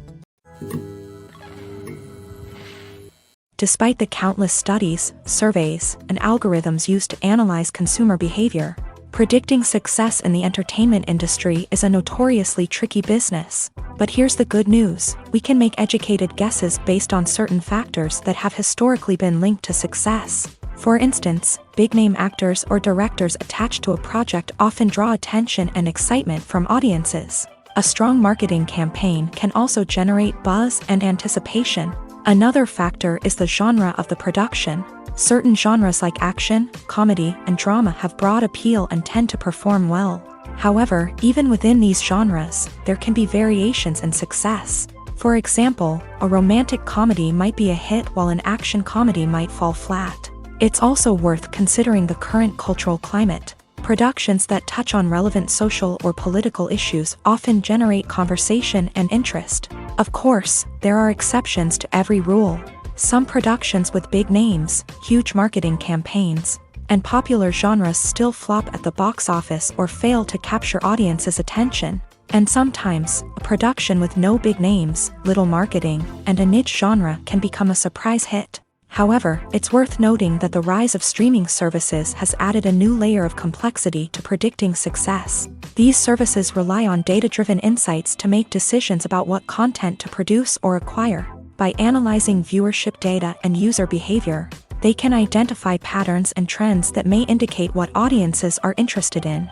Speaker 1: Despite the countless studies, surveys, and algorithms used to analyze consumer behavior, predicting success in the entertainment industry is a notoriously tricky business. But here's the good news: we can make educated guesses based on certain factors that have historically been linked to success. For instance, big-name actors or directors attached to a project often draw attention and excitement from audiences. A strong marketing campaign can also generate buzz and anticipation. Another factor is the genre of the production. Certain genres like action, comedy, and drama have broad appeal and tend to perform well. However, even within these genres, there can be variations in success. For example, a romantic comedy might be a hit while an action comedy might fall flat. It's also worth considering the current cultural climate. Productions that touch on relevant social or political issues often generate conversation and interest. Of course, there are exceptions to every rule. Some productions with big names, huge marketing campaigns, and popular genres still flop at the box office or fail to capture audiences' attention. And sometimes, a production with no big names, little marketing, and a niche genre can become a surprise hit. However, it's worth noting that the rise of streaming services has added a new layer of complexity to predicting success. These services rely on data-driven insights to make decisions about what content to produce or acquire. By analyzing viewership data and user behavior, they can identify patterns and trends that may indicate what audiences are interested in.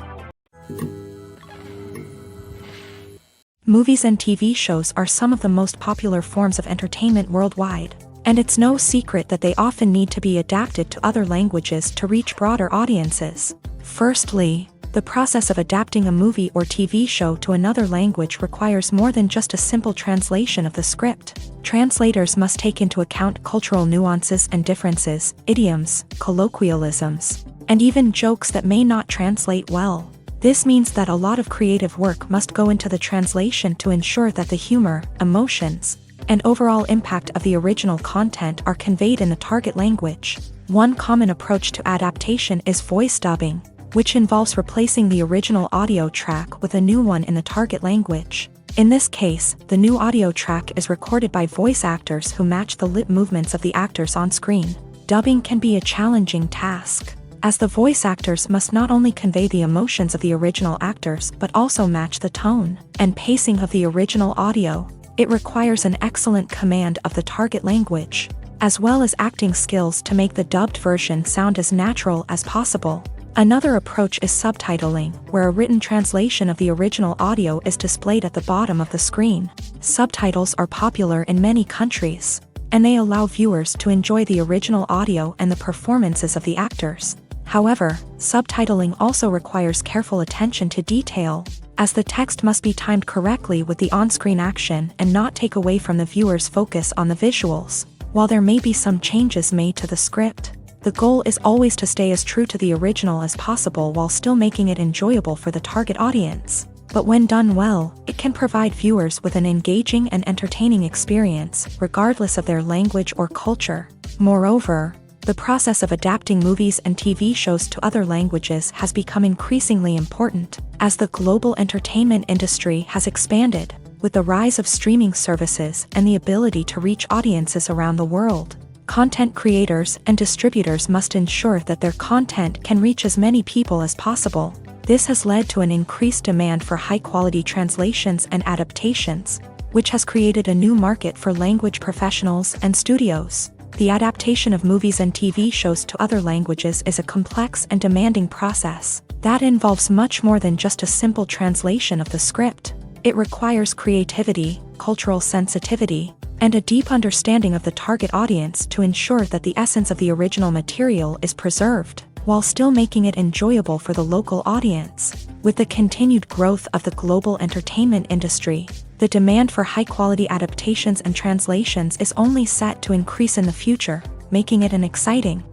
Speaker 1: Movies and TV shows are some of the most popular forms of entertainment worldwide. And it's no secret that they often need to be adapted to other languages to reach broader audiences. Firstly, the process of adapting a movie or TV show to another language requires more than just a simple translation of the script. Translators must take into account cultural nuances and differences, idioms, colloquialisms, and even jokes that may not translate well. This means that a lot of creative work must go into the translation to ensure that the humor, emotions, and overall impact of the original content are conveyed in the target language. One common approach to adaptation is voice dubbing, which involves replacing the original audio track with a new one in the target language. In this case, the new audio track is recorded by voice actors who match the lip movements of the actors on screen. Dubbing can be a challenging task, as the voice actors must not only convey the emotions of the original actors but also match the tone and pacing of the original audio. It requires an excellent command of the target language, as well as acting skills to make the dubbed version sound as natural as possible. Another approach is subtitling, where a written translation of the original audio is displayed at the bottom of the screen. Subtitles are popular in many countries, and they allow viewers to enjoy the original audio and the performances of the actors. However, subtitling also requires careful attention to detail, as the text must be timed correctly with the on-screen action and not take away from the viewer's focus on the visuals. While there may be some changes made to the script, the goal is always to stay as true to the original as possible while still making it enjoyable for the target audience. But when done well, it can provide viewers with an engaging and entertaining experience, regardless of their language or culture. Moreover, the process of adapting movies and TV shows to other languages has become increasingly important, as the global entertainment industry has expanded, with the rise of streaming services and the ability to reach audiences around the world. Content creators and distributors must ensure that their content can reach as many people as possible. This has led to an increased demand for high-quality translations and adaptations, which has created a new market for language professionals and studios. The adaptation of movies and TV shows to other languages is a complex and demanding process that involves much more than just a simple translation of the script. It requires creativity, cultural sensitivity, and a deep understanding of the target audience to ensure that the essence of the original material is preserved, while still making it enjoyable for the local audience. With the continued growth of the global entertainment industry, the demand for high-quality adaptations and translations is only set to increase in the future, making it an exciting.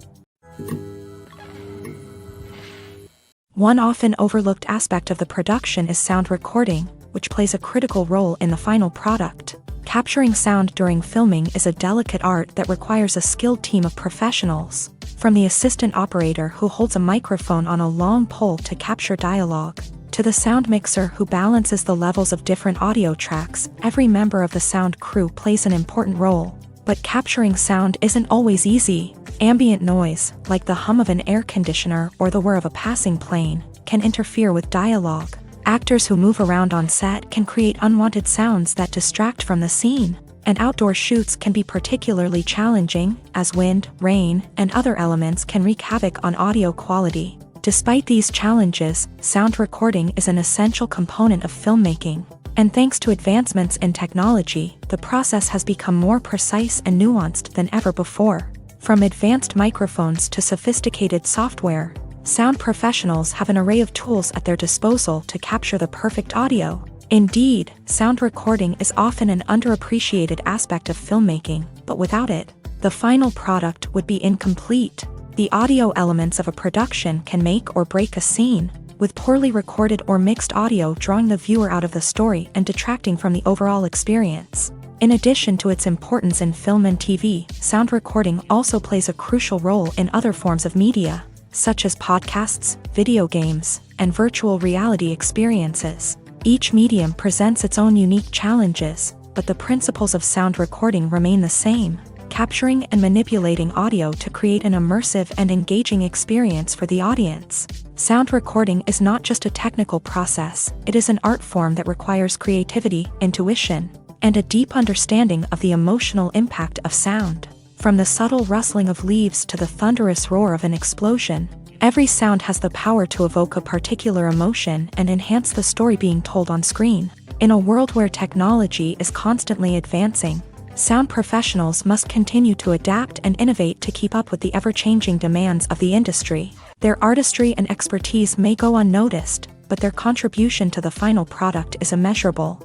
Speaker 1: One often overlooked aspect of the production is sound recording, which plays a critical role in the final product. Capturing sound during filming is a delicate art that requires a skilled team of professionals, from the assistant operator who holds a microphone on a long pole to capture dialogue, to the sound mixer who balances the levels of different audio tracks. Every member of the sound crew plays an important role. But capturing sound isn't always easy. Ambient noise, like the hum of an air conditioner or the whir of a passing plane, can interfere with dialogue. Actors who move around on set can create unwanted sounds that distract from the scene. And outdoor shoots can be particularly challenging, as wind, rain, and other elements can wreak havoc on audio quality. Despite these challenges, sound recording is an essential component of filmmaking. And thanks to advancements in technology, the process has become more precise and nuanced than ever before. From advanced microphones to sophisticated software, sound professionals have an array of tools at their disposal to capture the perfect audio. Indeed, sound recording is often an underappreciated aspect of filmmaking, but without it, the final product would be incomplete. The audio elements of a production can make or break a scene, with poorly recorded or mixed audio drawing the viewer out of the story and detracting from the overall experience. In addition to its importance in film and TV, sound recording also plays a crucial role in other forms of media, such as podcasts, video games, and virtual reality experiences. Each medium presents its own unique challenges, but the principles of sound recording remain the same: capturing and manipulating audio to create an immersive and engaging experience for the audience. Sound recording is not just a technical process, it is an art form that requires creativity, intuition, and a deep understanding of the emotional impact of sound. From the subtle rustling of leaves to the thunderous roar of an explosion, every sound has the power to evoke a particular emotion and enhance the story being told on screen. In a world where technology is constantly advancing, sound professionals must continue to adapt and innovate to keep up with the ever-changing demands of the industry. Their artistry and expertise may go unnoticed, but their contribution to the final product is immeasurable.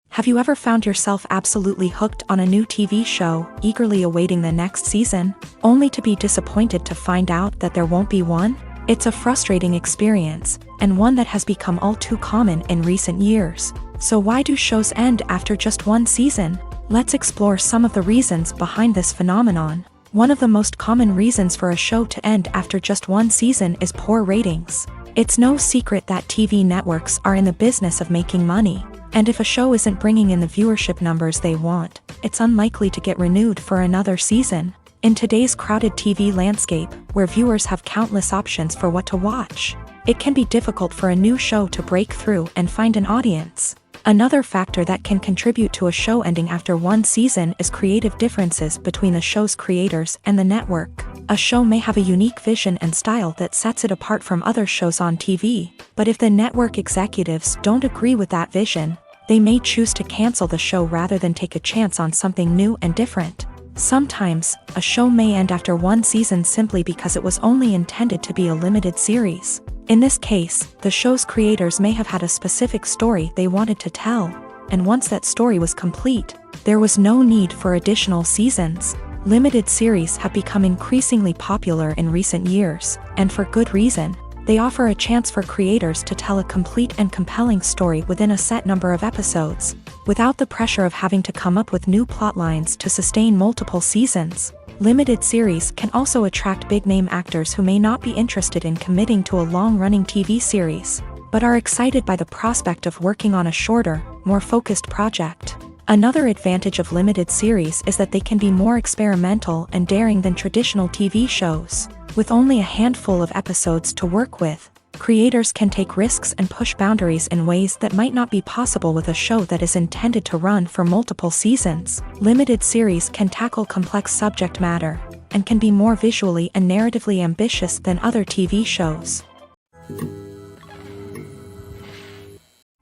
Speaker 1: Have you ever found yourself absolutely hooked on a new TV show, eagerly awaiting the next season, only to be disappointed to find out that there won't be one? It's a frustrating experience, and one that has become all too common in recent years. So why do shows end after just one season? Let's explore some of the reasons behind this phenomenon. One of the most common reasons for a show to end after just one season is poor ratings. It's no secret that TV networks are in the business of making money, and if a show isn't bringing in the viewership numbers they want, it's unlikely to get renewed for another season. In today's crowded TV landscape, where viewers have countless options for what to watch, it can be difficult for a new show to break through and find an audience. Another factor that can contribute to a show ending after one season is creative differences between the show's creators and the network. A show may have a unique vision and style that sets it apart from other shows on TV, but if the network executives don't agree with that vision, They may choose to cancel the show rather than take a chance on something new and different. Sometimes, a show may end after one season simply because it was only intended to be a limited series. In this case, the show's creators may have had a specific story they wanted to tell, and once that story was complete, there was no need for additional seasons. Limited series have become increasingly popular in recent years, and for good reason. They offer a chance for creators to tell a complete and compelling story within a set number of episodes, without the pressure of having to come up with new plotlines to sustain multiple seasons. Limited series can also attract big-name actors who may not be interested in committing to a long-running TV series, but are excited by the prospect of working on a shorter, more focused project. Another advantage of limited series is that they can be more experimental and daring than traditional TV shows. With only a handful of episodes to work with, creators can take risks and push boundaries in ways that might not be possible with a show that is intended to run for multiple seasons. Limited series can tackle complex subject matter, and can be more visually and narratively ambitious than other TV shows.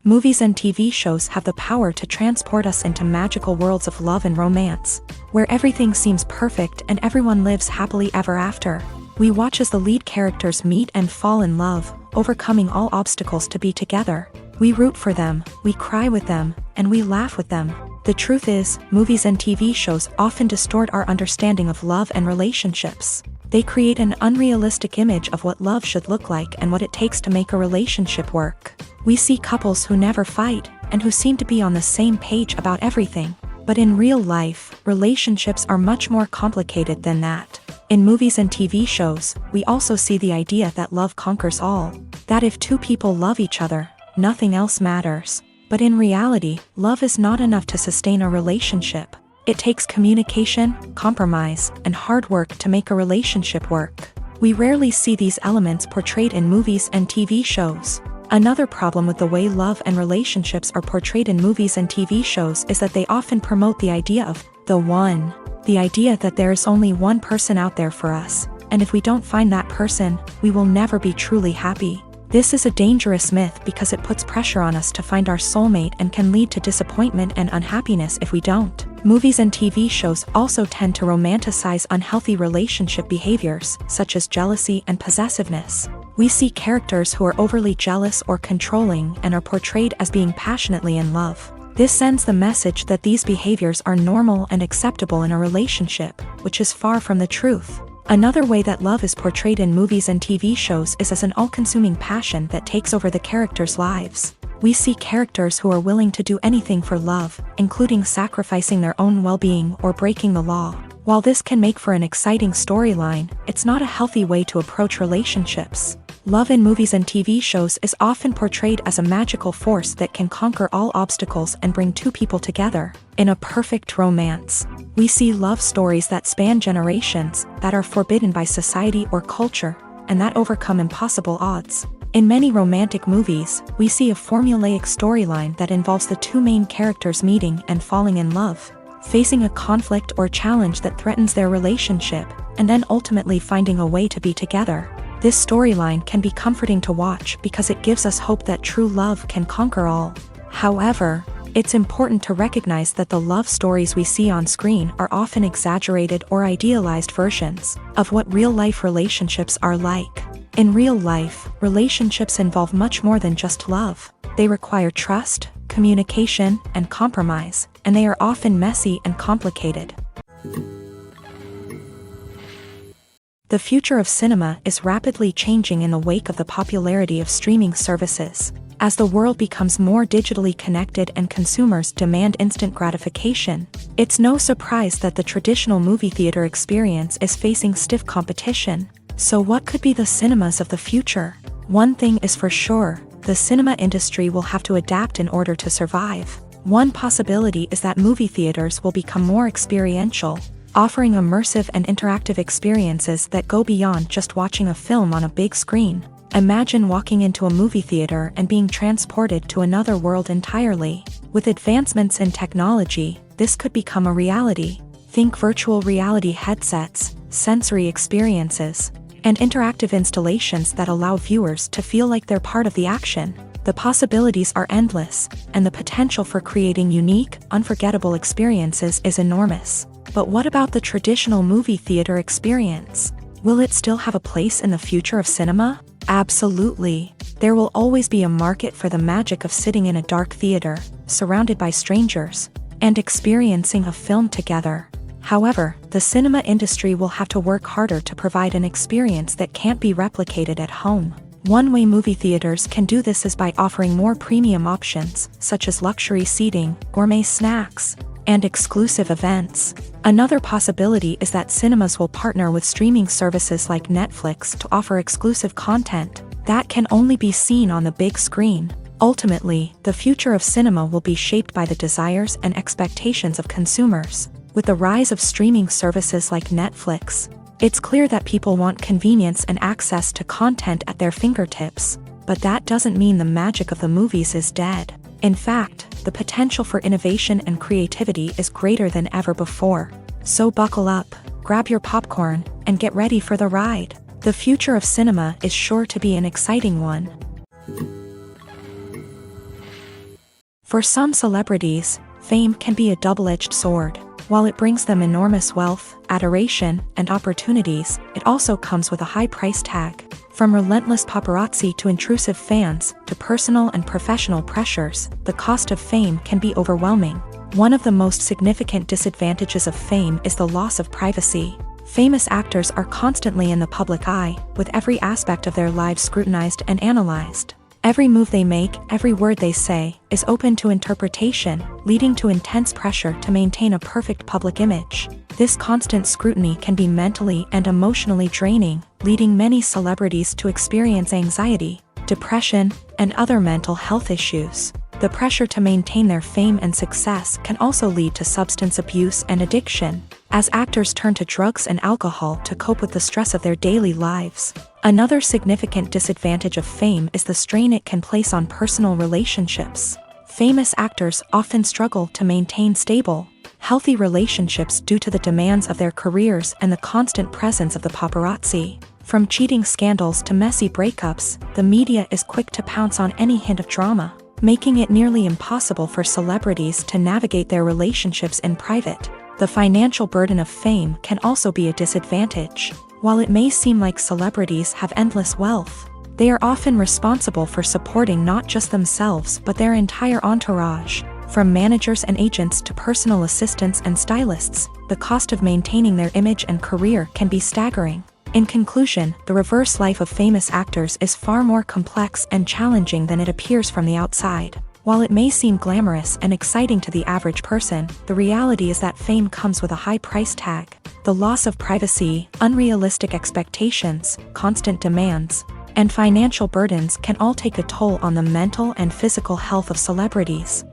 Speaker 1: Movies and TV shows have the power to transport us into magical worlds of love and romance, where everything seems perfect and everyone lives happily ever after. We watch as the lead characters meet and fall in love, overcoming all obstacles to be together. We root for them, we cry with them, and we laugh with them. The truth is, movies and TV shows often distort our understanding of love and relationships. They create an unrealistic image of what love should look like and what it takes to make a relationship work. We see couples who never fight, and who seem to be on the same page about everything. But in real life, relationships are much more complicated than that. In movies and TV shows, we also see the idea that love conquers all. That if two people love each other, nothing else matters. But in reality, love is not enough to sustain a relationship. It takes communication, compromise, and hard work to make a relationship work. We rarely see these elements portrayed in movies and TV shows. Another problem with the way love and relationships are portrayed in movies and TV shows is that they often promote the idea of the one. The idea that there is only one person out there for us, and if we don't find that person, we will never be truly happy. This is a dangerous myth because it puts pressure on us to find our soulmate and can lead to disappointment and unhappiness if we don't. Movies and TV shows also tend to romanticize unhealthy relationship behaviors, such as jealousy and possessiveness. We see characters who are overly jealous or controlling and are portrayed as being passionately in love. This sends the message that these behaviors are normal and acceptable in a relationship, which is far from the truth. Another way that love is portrayed in movies and TV shows is as an all-consuming passion that takes over the characters' lives. We see characters who are willing to do anything for love, including sacrificing their own well-being or breaking the law. While this can make for an exciting storyline, it's not a healthy way to approach relationships. Love in movies and TV shows is often portrayed as a magical force that can conquer all obstacles and bring two people together. In a perfect romance, we see love stories that span generations, that are forbidden by society or culture, and that overcome impossible odds. In many romantic movies, we see a formulaic storyline that involves the two main characters meeting and falling in love, facing a conflict or challenge that threatens their relationship, and then ultimately finding a way to be together. This storyline can be comforting to watch because it gives us hope that true love can conquer all. However, it's important to recognize that the love stories we see on screen are often exaggerated or idealized versions of what real-life relationships are like. In real life, relationships involve much more than just love. They require trust, communication, and compromise, and they are often messy and complicated. The future of cinema is rapidly changing in the wake of the popularity of streaming services. As the world becomes more digitally connected and consumers demand instant gratification, it's no surprise that the traditional movie theater experience is facing stiff competition. So what could be the cinemas of the future? One thing is for sure, the cinema industry will have to adapt in order to survive. One possibility is that movie theaters will become more experiential, offering immersive and interactive experiences that go beyond just watching a film on a big screen. Imagine walking into a movie theater and being transported to another world entirely. With advancements in technology, this could become a reality. Think virtual reality headsets, sensory experiences, and interactive installations that allow viewers to feel like they're part of the action. The possibilities are endless, and the potential for creating unique, unforgettable experiences is enormous. But what about the traditional movie theater experience? Will it still have a place in the future of cinema? Absolutely. There will always be a market for the magic of sitting in a dark theater, surrounded by strangers, and experiencing a film together. However, the cinema industry will have to work harder to provide an experience that can't be replicated at home. One way movie theaters can do this is by offering more premium options, such as luxury seating, gourmet snacks, and exclusive events. Another possibility is that cinemas will partner with streaming services like Netflix to offer exclusive content that can only be seen on the big screen. Ultimately, the future of cinema will be shaped by the desires and expectations of consumers. With the rise of streaming services like Netflix, it's clear that people want convenience and access to content at their fingertips. But that doesn't mean the magic of the movies is dead. In fact, the potential for innovation and creativity is greater than ever before. So buckle up, grab your popcorn, and get ready for the ride. The future of cinema is sure to be an exciting one. For some celebrities, fame can be a double-edged sword. While it brings them enormous wealth, adoration, and opportunities, it also comes with a high price tag. From relentless paparazzi to intrusive fans, to personal and professional pressures, the cost of fame can be overwhelming. One of the most significant disadvantages of fame is the loss of privacy. Famous actors are constantly in the public eye, with every aspect of their lives scrutinized and analyzed. Every move they make, every word they say, is open to interpretation, leading to intense pressure to maintain a perfect public image. This constant scrutiny can be mentally and emotionally draining, leading many celebrities to experience anxiety, depression, and other mental health issues. The pressure to maintain their fame and success can also lead to substance abuse and addiction, as actors turn to drugs and alcohol to cope with the stress of their daily lives. Another significant disadvantage of fame is the strain it can place on personal relationships. Famous actors often struggle to maintain stable, healthy relationships due to the demands of their careers and the constant presence of the paparazzi. From cheating scandals to messy breakups, the media is quick to pounce on any hint of drama, making it nearly impossible for celebrities to navigate their relationships in private. The financial burden of fame can also be a disadvantage. While it may seem like celebrities have endless wealth, they are often responsible for supporting not just themselves but their entire entourage. From managers and agents to personal assistants and stylists, the cost of maintaining their image and career can be staggering. In conclusion, the reverse life of famous actors is far more complex and challenging than it appears from the outside. While it may seem glamorous and exciting to the average person, the reality is that fame comes with a high price tag. The loss of privacy, unrealistic expectations, constant demands, and financial burdens can all take a toll on the mental and physical health of celebrities.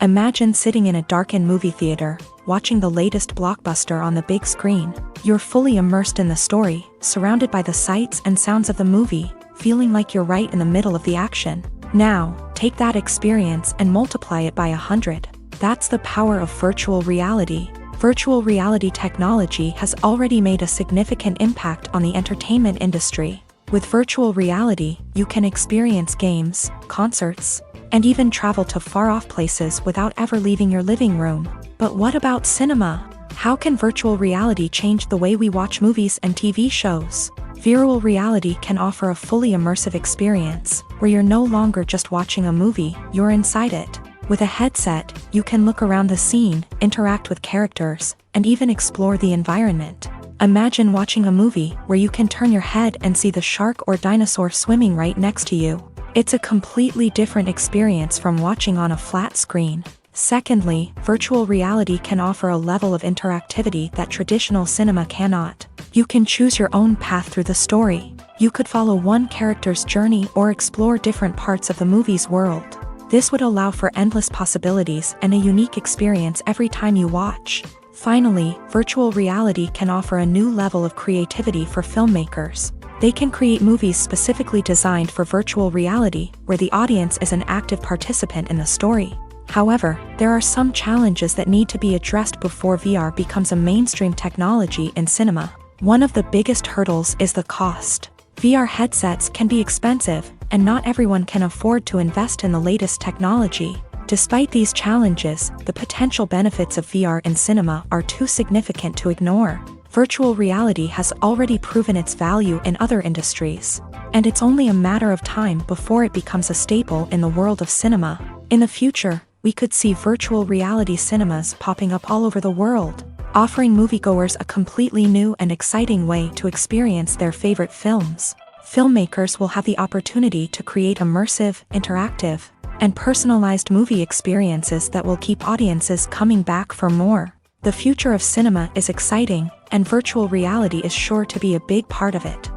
Speaker 1: Imagine sitting in a darkened movie theater, watching the latest blockbuster on the big screen. You're fully immersed in the story, surrounded by the sights and sounds of the movie, feeling like you're right in the middle of the action. Now, take that experience and multiply it by 100. That's the power of virtual reality. Virtual reality technology has already made a significant impact on the entertainment industry. With virtual reality, you can experience games, concerts, and even travel to far-off places without ever leaving your living room. But what about cinema? How can virtual reality change the way we watch movies and TV shows? Virtual reality can offer a fully immersive experience, where you're no longer just watching a movie, you're inside it. With a headset, you can look around the scene, interact with characters, and even explore the environment. Imagine watching a movie where you can turn your head and see the shark or dinosaur swimming right next to you. It's a completely different experience from watching on a flat screen. Secondly, virtual reality can offer a level of interactivity that traditional cinema cannot. You can choose your own path through the story. You could follow one character's journey or explore different parts of the movie's world. This would allow for endless possibilities and a unique experience every time you watch. Finally, virtual reality can offer a new level of creativity for filmmakers. They can create movies specifically designed for virtual reality, where the audience is an active participant in the story. However, there are some challenges that need to be addressed before VR becomes a mainstream technology in cinema. One of the biggest hurdles is the cost. VR headsets can be expensive, and not everyone can afford to invest in the latest technology. Despite these challenges, the potential benefits of VR in cinema are too significant to ignore. Virtual reality has already proven its value in other industries, and it's only a matter of time before it becomes a staple in the world of cinema. In the future, we could see virtual reality cinemas popping up all over the world, offering moviegoers a completely new and exciting way to experience their favorite films. Filmmakers will have the opportunity to create immersive, interactive, and personalized movie experiences that will keep audiences coming back for more. The future of cinema is exciting, and virtual reality is sure to be a big part of it.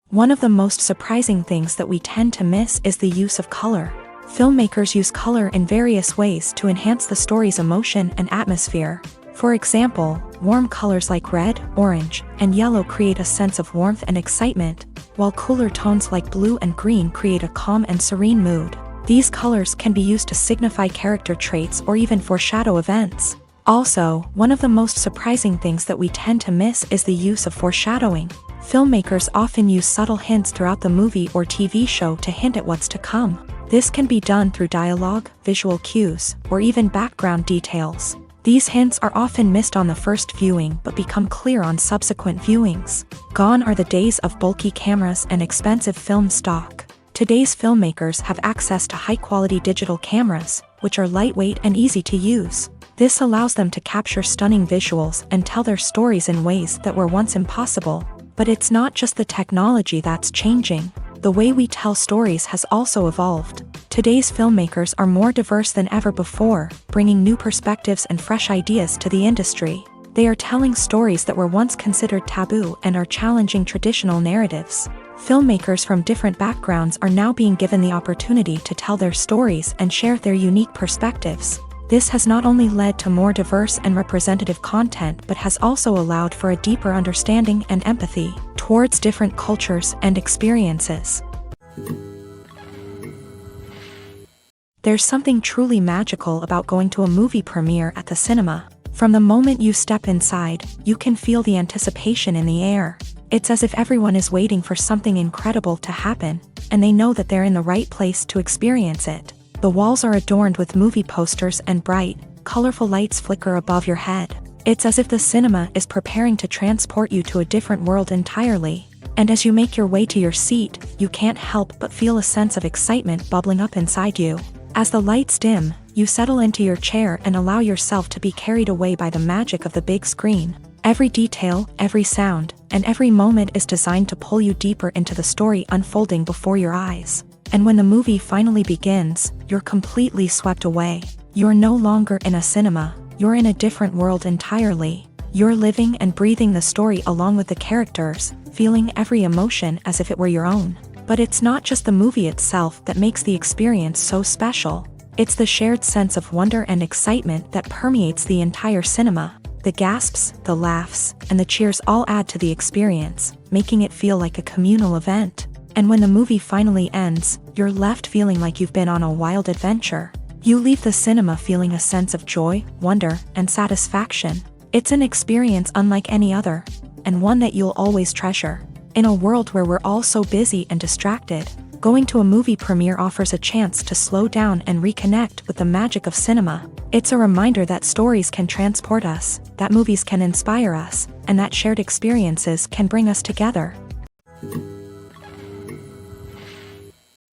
Speaker 1: One of the most surprising things that we tend to miss is the use of color. Filmmakers use color in various ways to enhance the story's emotion and atmosphere. For example, warm colors like red, orange, and yellow create a sense of warmth and excitement, while cooler tones like blue and green create a calm and serene mood. These colors can be used to signify character traits or even foreshadow events. Also, one of the most surprising things that we tend to miss is the use of foreshadowing. Filmmakers often use subtle hints throughout the movie or TV show to hint at what's to come. This can be done through dialogue, visual cues, or even background details. These hints are often missed on the first viewing but become clear on subsequent viewings. Gone are the days of bulky cameras and expensive film stock. Today's filmmakers have access to high-quality digital cameras, which are lightweight and easy to use. This allows them to capture stunning visuals and tell their stories in ways that were once impossible. But it's not just the technology that's changing. The way we tell stories has also evolved. Today's filmmakers are more diverse than ever before, bringing new perspectives and fresh ideas to the industry. They are telling stories that were once considered taboo and are challenging traditional narratives. Filmmakers from different backgrounds are now being given the opportunity to tell their stories and share their unique perspectives. This has not only led to more diverse and representative content but has also allowed for a deeper understanding and empathy towards different cultures and experiences. There's something truly magical about going to a movie premiere at the cinema. From the moment you step inside, you can feel the anticipation in the air. It's as if everyone is waiting for something incredible to happen, and they know that they're in the right place to experience it. The walls are adorned with movie posters and bright, colorful lights flicker above your head. It's as if the cinema is preparing to transport you to a different world entirely. And as you make your way to your seat, you can't help but feel a sense of excitement bubbling up inside you. As the lights dim, you settle into your chair and allow yourself to be carried away by the magic of the big screen. Every detail, every sound, and every moment is designed to pull you deeper into the story unfolding before your eyes. And when the movie finally begins, you're completely swept away. You're no longer in a cinema, you're in a different world entirely. You're living and breathing the story along with the characters, feeling every emotion as if it were your own. But it's not just the movie itself that makes the experience so special. It's the shared sense of wonder and excitement that permeates the entire cinema. The gasps, the laughs, and the cheers all add to the experience, making it feel like a communal event. And when the movie finally ends, you're left feeling like you've been on a wild adventure. You leave the cinema feeling a sense of joy, wonder, and satisfaction. It's an experience unlike any other, and one that you'll always treasure. In a world where we're all so busy and distracted, going to a movie premiere offers a chance to slow down and reconnect with the magic of cinema. It's a reminder that stories can transport us, that movies can inspire us, and that shared experiences can bring us together.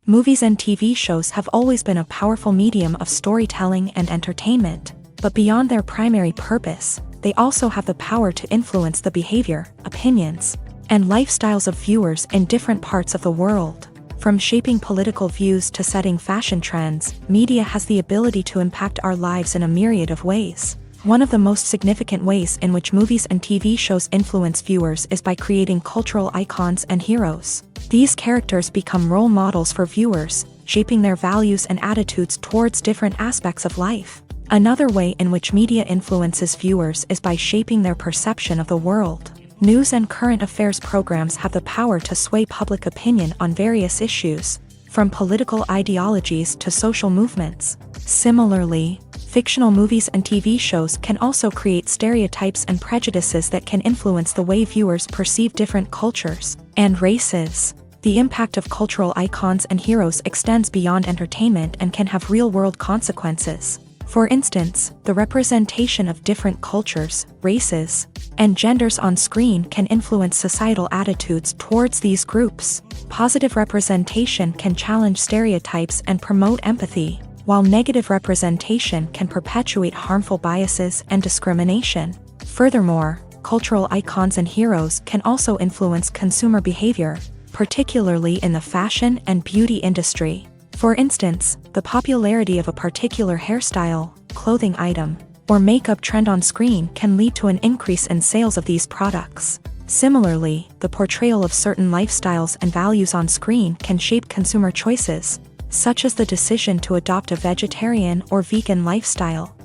Speaker 1: Movies and TV shows have always been a powerful medium of storytelling and entertainment, but beyond their primary purpose, they also have the power to influence the behavior, opinions, and lifestyles of viewers in different parts of the world. From shaping political views to setting fashion trends, media has the ability to impact our lives in a myriad of ways. One of the most significant ways in which movies and TV shows influence viewers is by creating cultural icons and heroes. These characters become role models for viewers, shaping their values and attitudes towards different aspects of life. Another way in which media influences viewers is by shaping their perception of the world. News and current affairs programs have the power to sway public opinion on various issues, from political ideologies to social movements. Similarly, Fictional movies and TV shows can also create stereotypes and prejudices that can influence the way viewers perceive different cultures and races. The impact of cultural icons and heroes extends beyond entertainment and can have real-world consequences. For instance, the representation of different cultures, races, and genders on screen can influence societal attitudes towards these groups. Positive representation can challenge stereotypes and promote empathy, while negative representation can perpetuate harmful biases and discrimination. Furthermore, cultural icons and heroes can also influence consumer behavior, particularly in the fashion and beauty industry. For instance, the popularity of a particular hairstyle, clothing item, or makeup trend on screen can lead to an increase in sales of these products. Similarly, the portrayal of certain lifestyles and values on screen can shape consumer choices, such as the decision to adopt a vegetarian or vegan lifestyle.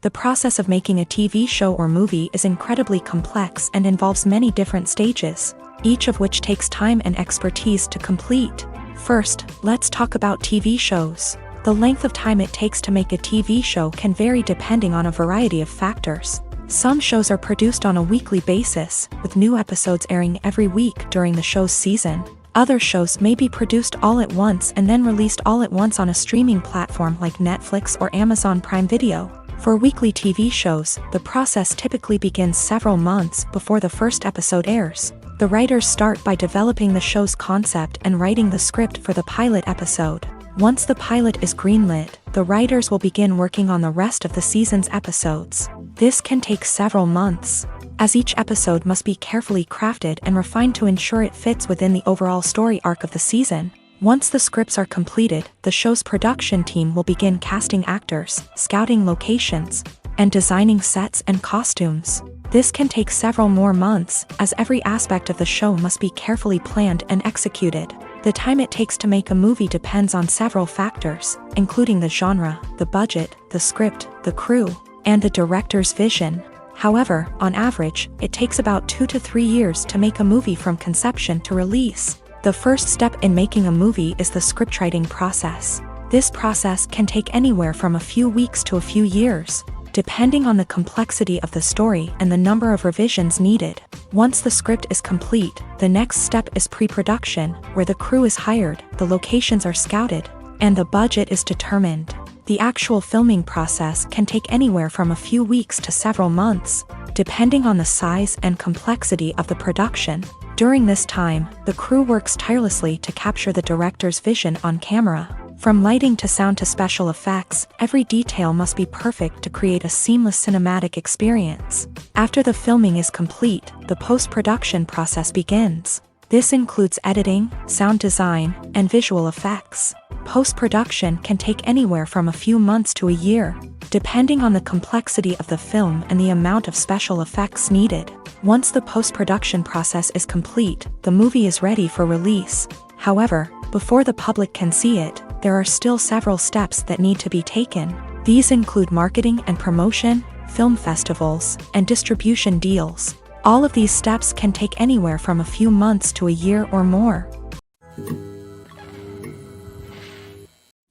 Speaker 1: The process of making a TV show or movie is incredibly complex and involves many different stages, each of which takes time and expertise to complete. First, let's talk about TV shows. The length of time it takes to make a TV show can vary depending on a variety of factors. Some shows are produced on a weekly basis, with new episodes airing every week during the show's season. Other shows may be produced all at once and then released all at once on a streaming platform like Netflix or Amazon Prime Video. For weekly TV shows, the process typically begins several months before the first episode airs. The writers start by developing the show's concept and writing the script for the pilot episode. Once the pilot is greenlit, the writers will begin working on the rest of the season's episodes. This can take several months, as each episode must be carefully crafted and refined to ensure it fits within the overall story arc of the season. Once the scripts are completed, the show's production team will begin casting actors, scouting locations, and designing sets and costumes. This can take several more months, as every aspect of the show must be carefully planned and executed. The time it takes to make a movie depends on several factors, including the genre, the budget, the script, the crew, and the director's vision. However, on average, it takes about 2 to 3 years to make a movie from conception to release. The first step in making a movie is the scriptwriting process. This process can take anywhere from a few weeks to a few years, depending on the complexity of the story and the number of revisions needed. Once the script is complete, the next step is pre-production, where the crew is hired, the locations are scouted, and the budget is determined. The actual filming process can take anywhere from a few weeks to several months, depending on the size and complexity of the production. During this time, the crew works tirelessly to capture the director's vision on camera. From lighting to sound to special effects, every detail must be perfect to create a seamless cinematic experience. After the filming is complete, the post-production process begins. This includes editing, sound design, and visual effects. Post-production can take anywhere from a few months to a year, depending on the complexity of the film and the amount of special effects needed. Once the post-production process is complete, the movie is ready for release. However, before the public can see it, there are still several steps that need to be taken. These include marketing and promotion, film festivals, and distribution deals. All of these steps can take anywhere from a few months to a year or more.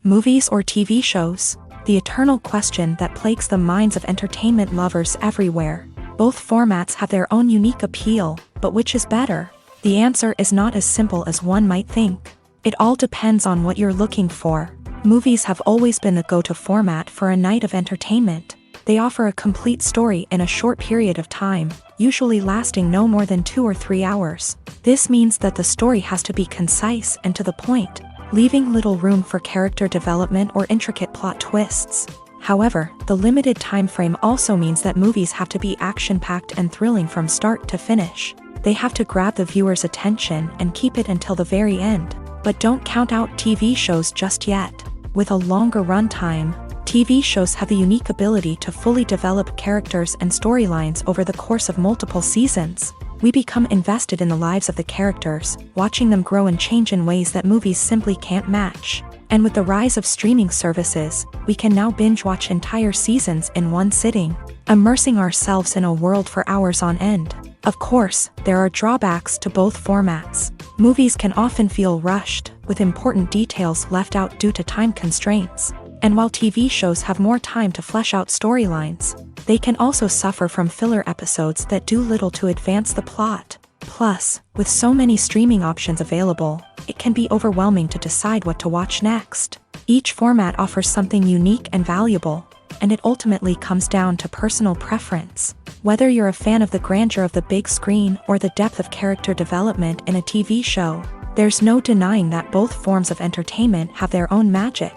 Speaker 1: Movies or TV shows? The eternal question that plagues the minds of entertainment lovers everywhere. Both formats have their own unique appeal, but which is better? The answer is not as simple as one might think. It all depends on what you're looking for. Movies have always been the go-to format for a night of entertainment. They offer a complete story in a short period of time, usually lasting no more than 2 or 3 hours. This means that the story has to be concise and to the point, leaving little room for character development or intricate plot twists. However, the limited time frame also means that movies have to be action-packed and thrilling from start to finish. They have to grab the viewer's attention and keep it until the very end. But don't count out TV shows just yet. With a longer runtime, TV shows have the unique ability to fully develop characters and storylines over the course of multiple seasons. We become invested in the lives of the characters, watching them grow and change in ways that movies simply can't match. And with the rise of streaming services, we can now binge-watch entire seasons in one sitting, immersing ourselves in a world for hours on end. Of course, there are drawbacks to both formats. Movies can often feel rushed, with important details left out due to time constraints. And while TV shows have more time to flesh out storylines, they can also suffer from filler episodes that do little to advance the plot. Plus, with so many streaming options available, it can be overwhelming to decide what to watch next. Each format offers something unique and valuable, and it ultimately comes down to personal preference. Whether you're a fan of the grandeur of the big screen or the depth of character development in a TV show, there's no denying that both forms of entertainment have their own magic.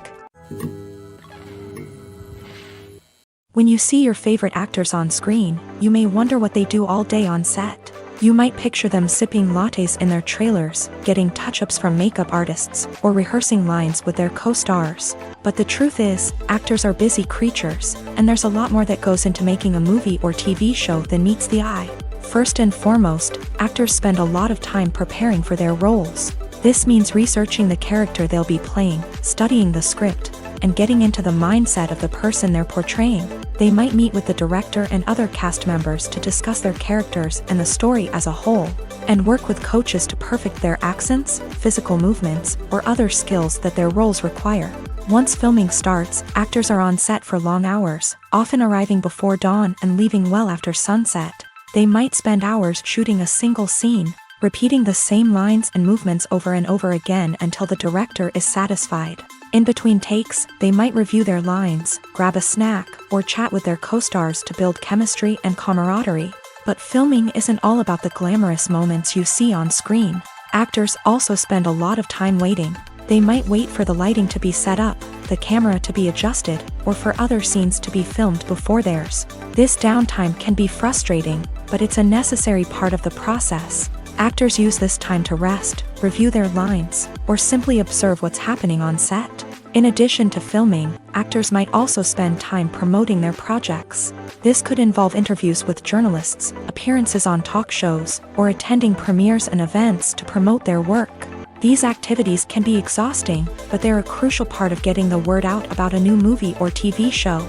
Speaker 1: When you see your favorite actors on screen, you may wonder what they do all day on set. You might picture them sipping lattes in their trailers, getting touch-ups from makeup artists, or rehearsing lines with their co-stars. But the truth is, actors are busy creatures, and there's a lot more that goes into making a movie or TV show than meets the eye. First and foremost, actors spend a lot of time preparing for their roles. This means researching the character they'll be playing, studying the script, and getting into the mindset of the person they're portraying. They might meet with the director and other cast members to discuss their characters and the story as a whole, and work with coaches to perfect their accents, physical movements, or other skills that their roles require. Once filming starts, actors are on set for long hours, often arriving before dawn and leaving well after sunset. They might spend hours shooting a single scene, repeating the same lines and movements over and over again until the director is satisfied. In between takes, they might review their lines, grab a snack, or chat with their co-stars to build chemistry and camaraderie. But filming isn't all about the glamorous moments you see on screen. Actors also spend a lot of time waiting. They might wait for the lighting to be set up, the camera to be adjusted, or for other scenes to be filmed before theirs. This downtime can be frustrating, but it's a necessary part of the process. Actors use this time to rest, review their lines, or simply observe what's happening on set. In addition to filming, actors might also spend time promoting their projects. This could involve interviews with journalists, appearances on talk shows, or attending premieres and events to promote their work. These activities can be exhausting, but they're a crucial part of getting the word out about a new movie or TV show.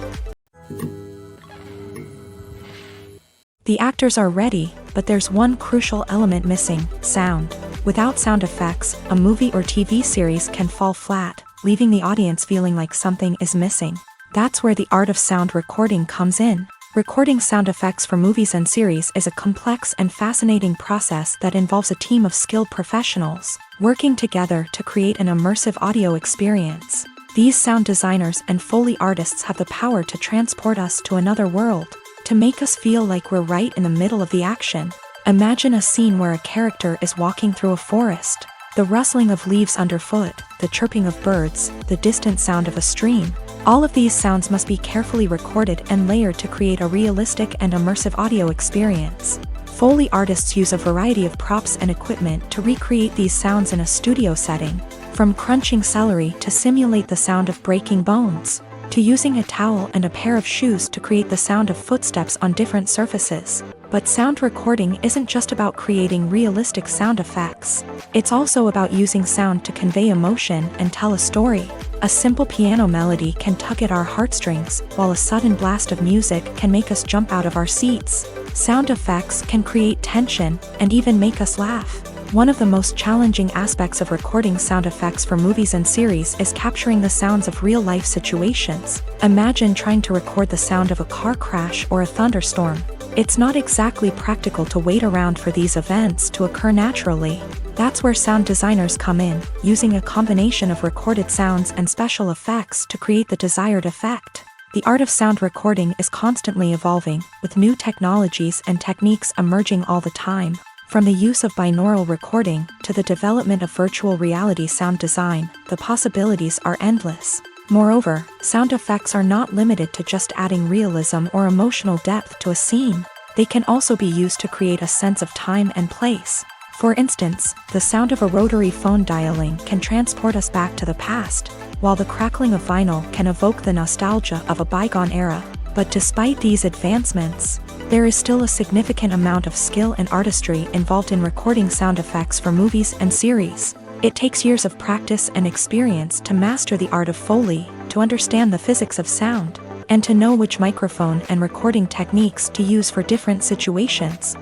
Speaker 1: The actors are ready, but there's one crucial element missing: sound. Without sound effects, a movie or TV series can fall flat, leaving the audience feeling like something is missing. That's where the art of sound recording comes in. Recording sound effects for movies and series is a complex and fascinating process that involves a team of skilled professionals working together to create an immersive audio experience. These sound designers and Foley artists have the power to transport us to another world, to make us feel like we're right in the middle of the action. Imagine a scene where a character is walking through a forest. The rustling of leaves underfoot, the chirping of birds, the distant sound of a stream. All of these sounds must be carefully recorded and layered to create a realistic and immersive audio experience. Foley artists use a variety of props and equipment to recreate these sounds in a studio setting, from crunching celery to simulate the sound of breaking bones, to using a towel and a pair of shoes to create the sound of footsteps on different surfaces. But sound recording isn't just about creating realistic sound effects. It's also about using sound to convey emotion and tell a story. A simple piano melody can tug at our heartstrings, while a sudden blast of music can make us jump out of our seats. Sound effects can create tension and even make us laugh. One of the most challenging aspects of recording sound effects for movies and series is capturing the sounds of real-life situations. Imagine trying to record the sound of a car crash or a thunderstorm. It's not exactly practical to wait around for these events to occur naturally. That's where sound designers come in, using a combination of recorded sounds and special effects to create the desired effect. The art of sound recording is constantly evolving, with new technologies and techniques emerging all the time. From the use of binaural recording to the development of virtual reality sound design, the possibilities are endless. Moreover, sound effects are not limited to just adding realism or emotional depth to a scene. They can also be used to create a sense of time and place. For instance, the sound of a rotary phone dialing can transport us back to the past, while the crackling of vinyl can evoke the nostalgia of a bygone era. But despite these advancements, there is still a significant amount of skill and artistry involved in recording sound effects for movies and series. It takes years of practice and experience to master the art of Foley, to understand the physics of sound, and to know which microphone and recording techniques to use for different situations.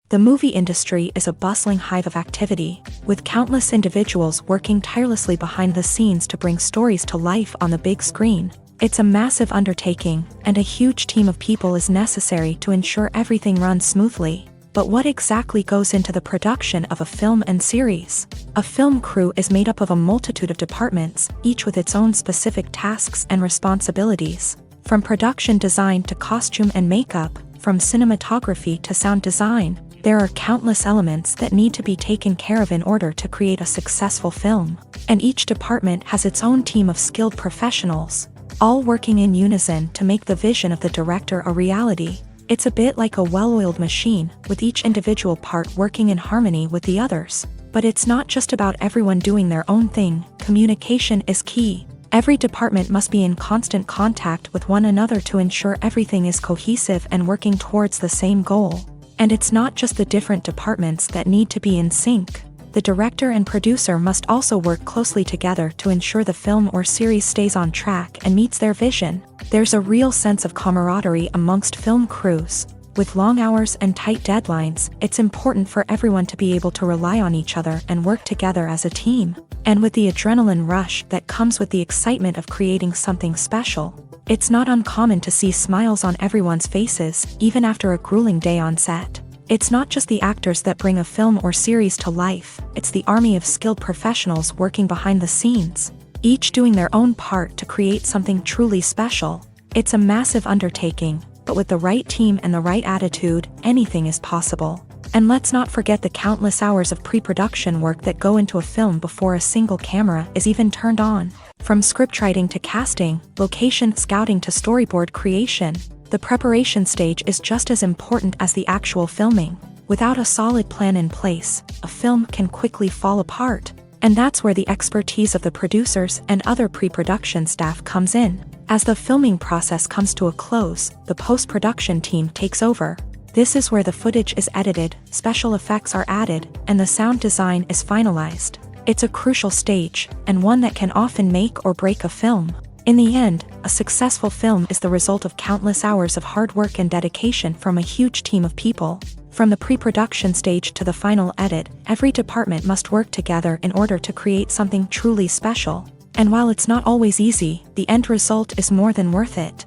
Speaker 1: The movie industry is a bustling hive of activity, with countless individuals working tirelessly behind the scenes to bring stories to life on the big screen. It's a massive undertaking, and a huge team of people is necessary to ensure everything runs smoothly. But what exactly goes into the production of a film and series? A film crew is made up of a multitude of departments, each with its own specific tasks and responsibilities. From production design to costume and makeup, from cinematography to sound design, there are countless elements that need to be taken care of in order to create a successful film. And each department has its own team of skilled professionals, all working in unison to make the vision of the director a reality. It's a bit like a well-oiled machine, with each individual part working in harmony with the others. But it's not just about everyone doing their own thing. Communication is key. Every department must be in constant contact with one another to ensure everything is cohesive and working towards the same goal. And it's not just the different departments that need to be in sync. The director and producer must also work closely together to ensure the film or series stays on track and meets their vision. There's a real sense of camaraderie amongst film crews. With long hours and tight deadlines, it's important for everyone to be able to rely on each other and work together as a team. And with the adrenaline rush that comes with the excitement of creating something special, it's not uncommon to see smiles on everyone's faces, even after a grueling day on set. It's not just the actors that bring a film or series to life, it's the army of skilled professionals working behind the scenes, each doing their own part to create something truly special. It's a massive undertaking, but with the right team and the right attitude, anything is possible. And let's not forget the countless hours of pre-production work that go into a film before a single camera is even turned on. From scriptwriting to casting, location scouting to storyboard creation, the preparation stage is just as important as the actual filming. Without a solid plan in place, a film can quickly fall apart. And that's where the expertise of the producers and other pre-production staff comes in. As the filming process comes to a close, the post-production team takes over. This is where the footage is edited, special effects are added, and the sound design is finalized. It's a crucial stage, and one that can often make or break a film. In the end, a successful film is the result of countless hours of hard work and dedication from a huge team of people. From the pre-production stage to the final edit, every department must work together in order to create something truly special. And while it's not always easy, the end result is more than worth it.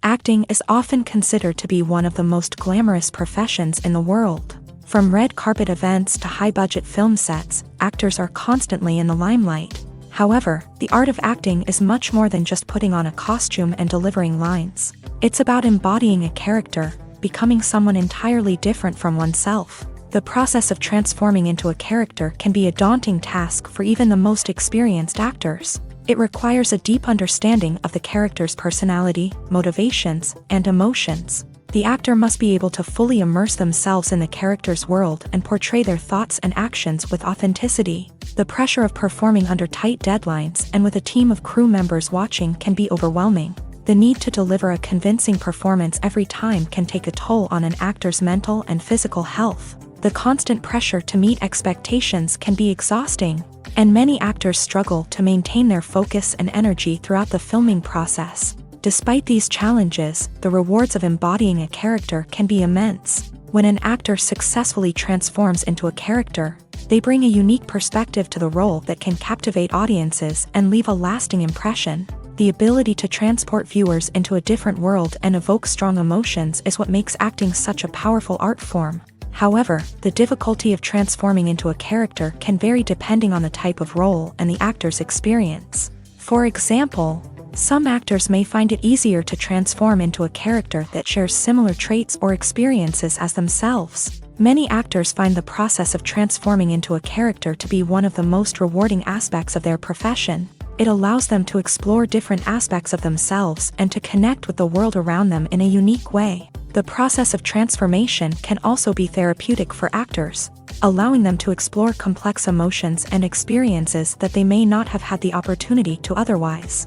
Speaker 1: Acting is often considered to be one of the most glamorous professions in the world. From red carpet events to high-budget film sets, actors are constantly in the limelight. However, the art of acting is much more than just putting on a costume and delivering lines. It's about embodying a character, becoming someone entirely different from oneself. The process of transforming into a character can be a daunting task for even the most experienced actors. It requires a deep understanding of the character's personality, motivations, and emotions. The actor must be able to fully immerse themselves in the character's world and portray their thoughts and actions with authenticity. The pressure of performing under tight deadlines and with a team of crew members watching can be overwhelming. The need to deliver a convincing performance every time can take a toll on an actor's mental and physical health. The constant pressure to meet expectations can be exhausting, and many actors struggle to maintain their focus and energy throughout the filming process. Despite these challenges, the rewards of embodying a character can be immense. When an actor successfully transforms into a character, they bring a unique perspective to the role that can captivate audiences and leave a lasting impression. The ability to transport viewers into a different world and evoke strong emotions is what makes acting such a powerful art form. However, the difficulty of transforming into a character can vary depending on the type of role and the actor's experience. For example, some actors may find it easier to transform into a character that shares similar traits or experiences as themselves. Many actors find the process of transforming into a character to be one of the most rewarding aspects of their profession. It allows them to explore different aspects of themselves and to connect with the world around them in a unique way. The process of transformation can also be therapeutic for actors, allowing them to explore complex emotions and experiences that they may not have had the opportunity to otherwise.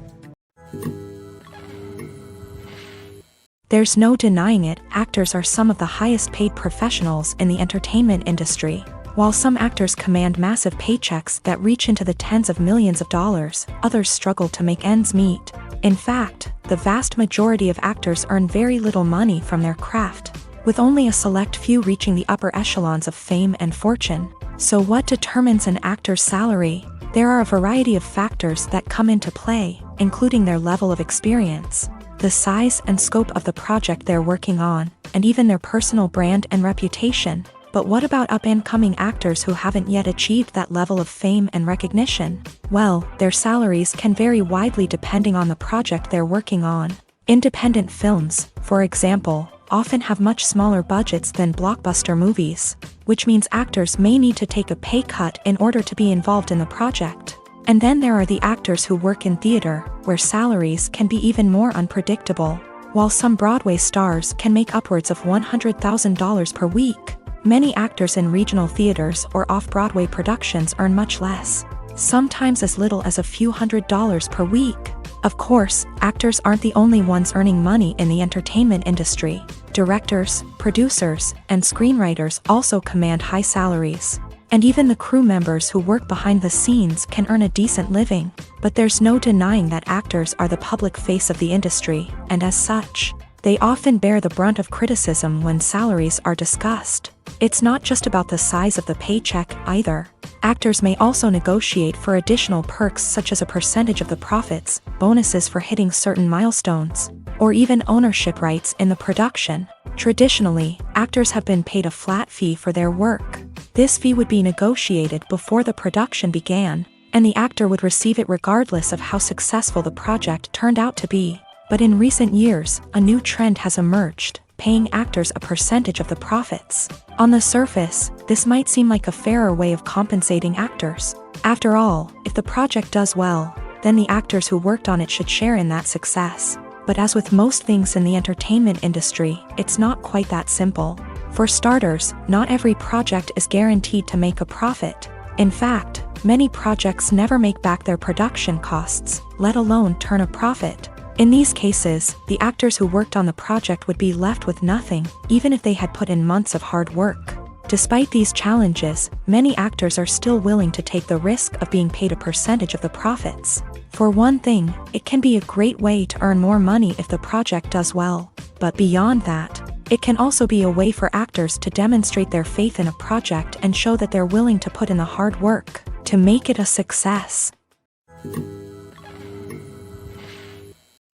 Speaker 1: There's no denying it, actors are some of the highest paid professionals in the entertainment industry. While some actors command massive paychecks that reach into the tens of millions of dollars, others struggle to make ends meet. In fact, the vast majority of actors earn very little money from their craft, with only a select few reaching the upper echelons of fame and fortune. So what determines an actor's salary? There are a variety of factors that come into play, including their level of experience, the size and scope of the project they're working on, and even their personal brand and reputation. But what about up-and-coming actors who haven't yet achieved that level of fame and recognition? Well, their salaries can vary widely depending on the project they're working on. Independent films, for example, often have much smaller budgets than blockbuster movies, which means actors may need to take a pay cut in order to be involved in the project. And then there are the actors who work in theater, where salaries can be even more unpredictable. While some Broadway stars can make upwards of $100,000 per week, many actors in regional theaters or off-Broadway productions earn much less, sometimes as little as a few $100s per week. Of course, actors aren't the only ones earning money in the entertainment industry. Directors, producers, and screenwriters also command high salaries. And even the crew members who work behind the scenes can earn a decent living. But there's no denying that actors are the public face of the industry, and as such, they often bear the brunt of criticism when salaries are discussed. It's not just about the size of the paycheck, either. Actors may also negotiate for additional perks such as a percentage of the profits, bonuses for hitting certain milestones, or even ownership rights in the production. Traditionally, actors have been paid a flat fee for their work. This fee would be negotiated before the production began, and the actor would receive it regardless of how successful the project turned out to be. But in recent years, a new trend has emerged, paying actors a percentage of the profits. On the surface, this might seem like a fairer way of compensating actors. After all, if the project does well, then the actors who worked on it should share in that success. But as with most things in the entertainment industry, it's not quite that simple. For starters, not every project is guaranteed to make a profit. In fact, many projects never make back their production costs, let alone turn a profit. In these cases, the actors who worked on the project would be left with nothing, even if they had put in months of hard work. Despite these challenges, many actors are still willing to take the risk of being paid a percentage of the profits. For one thing, it can be a great way to earn more money if the project does well. But beyond that, it can also be a way for actors to demonstrate their faith in a project and show that they're willing to put in the hard work to make it a success.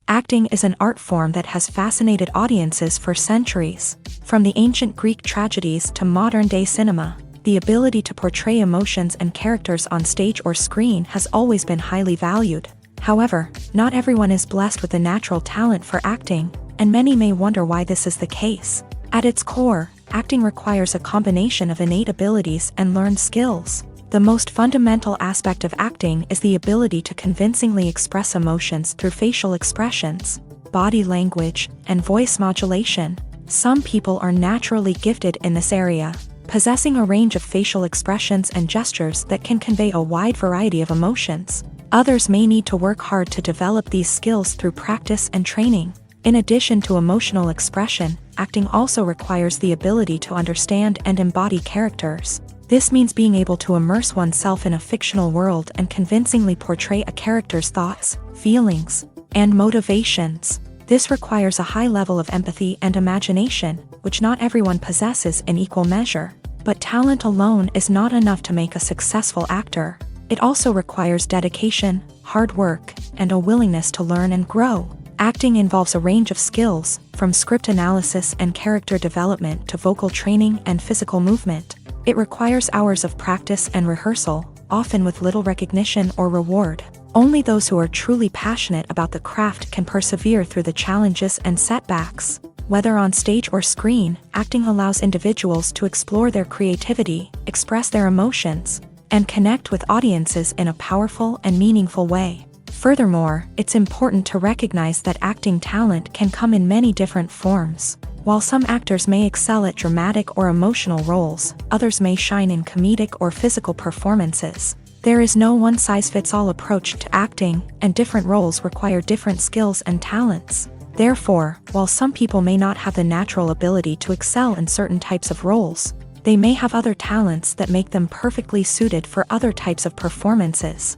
Speaker 1: Acting is an art form that has fascinated audiences for centuries. From the ancient Greek tragedies to modern-day cinema, the ability to portray emotions and characters on stage or screen has always been highly valued. However, not everyone is blessed with a natural talent for acting, and many may wonder why this is the case. At its core, acting requires a combination of innate abilities and learned skills. The most fundamental aspect of acting is the ability to convincingly express emotions through facial expressions, body language, and voice modulation. Some people are naturally gifted in this area, possessing a range of facial expressions and gestures that can convey a wide variety of emotions. Others may need to work hard to develop these skills through practice and training. In addition to emotional expression, acting also requires the ability to understand and embody characters. This means being able to immerse oneself in a fictional world and convincingly portray a character's thoughts, feelings, and motivations. This requires a high level of empathy and imagination, which not everyone possesses in equal measure. But talent alone is not enough to make a successful actor. It also requires dedication, hard work, and a willingness to learn and grow. Acting involves a range of skills, from script analysis and character development to vocal training and physical movement. It requires hours of practice and rehearsal, often with little recognition or reward. Only those who are truly passionate about the craft can persevere through the challenges and setbacks. Whether on stage or screen, acting allows individuals to explore their creativity, express their emotions, and connect with audiences in a powerful and meaningful way. Furthermore, it's important to recognize that acting talent can come in many different forms. While some actors may excel at dramatic or emotional roles, others may shine in comedic or physical performances. There is no one-size-fits-all approach to acting, and different roles require different skills and talents. Therefore, while some people may not have the natural ability to excel in certain types of roles, they may have other talents that make them perfectly suited for other types of performances.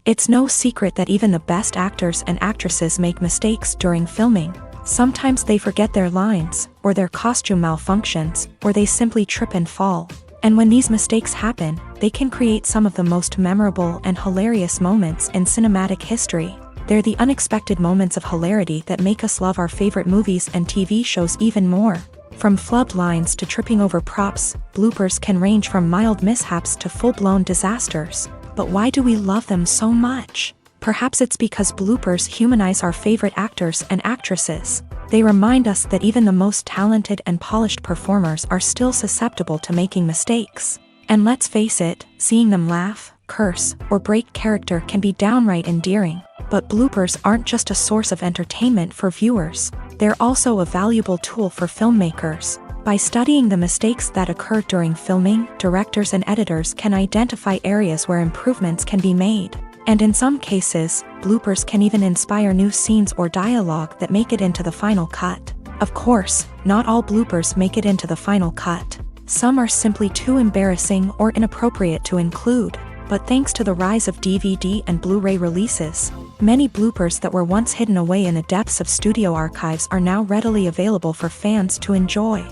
Speaker 1: It's no secret that even the best actors and actresses make mistakes during filming. Sometimes they forget their lines, or their costume malfunctions, or they simply trip and fall. And when these mistakes happen, they can create some of the most memorable and hilarious moments in cinematic history. They're the unexpected moments of hilarity that make us love our favorite movies and TV shows even more. From flubbed lines to tripping over props, bloopers can range from mild mishaps to full-blown disasters. But why do we love them so much? Perhaps it's because bloopers humanize our favorite actors and actresses. They remind us that even the most talented and polished performers are still susceptible to making mistakes. And let's face it, seeing them laugh, curse, or break character can be downright endearing. But bloopers aren't just a source of entertainment for viewers. They're also a valuable tool for filmmakers. By studying the mistakes that occur during filming, directors and editors can identify areas where improvements can be made. And in some cases, bloopers can even inspire new scenes or dialogue that make it into the final cut. Of course, not all bloopers make it into the final cut. Some are simply too embarrassing or inappropriate to include. But thanks to the rise of DVD and Blu-ray releases, many bloopers that were once hidden away in the depths of studio archives are now readily available for fans to enjoy.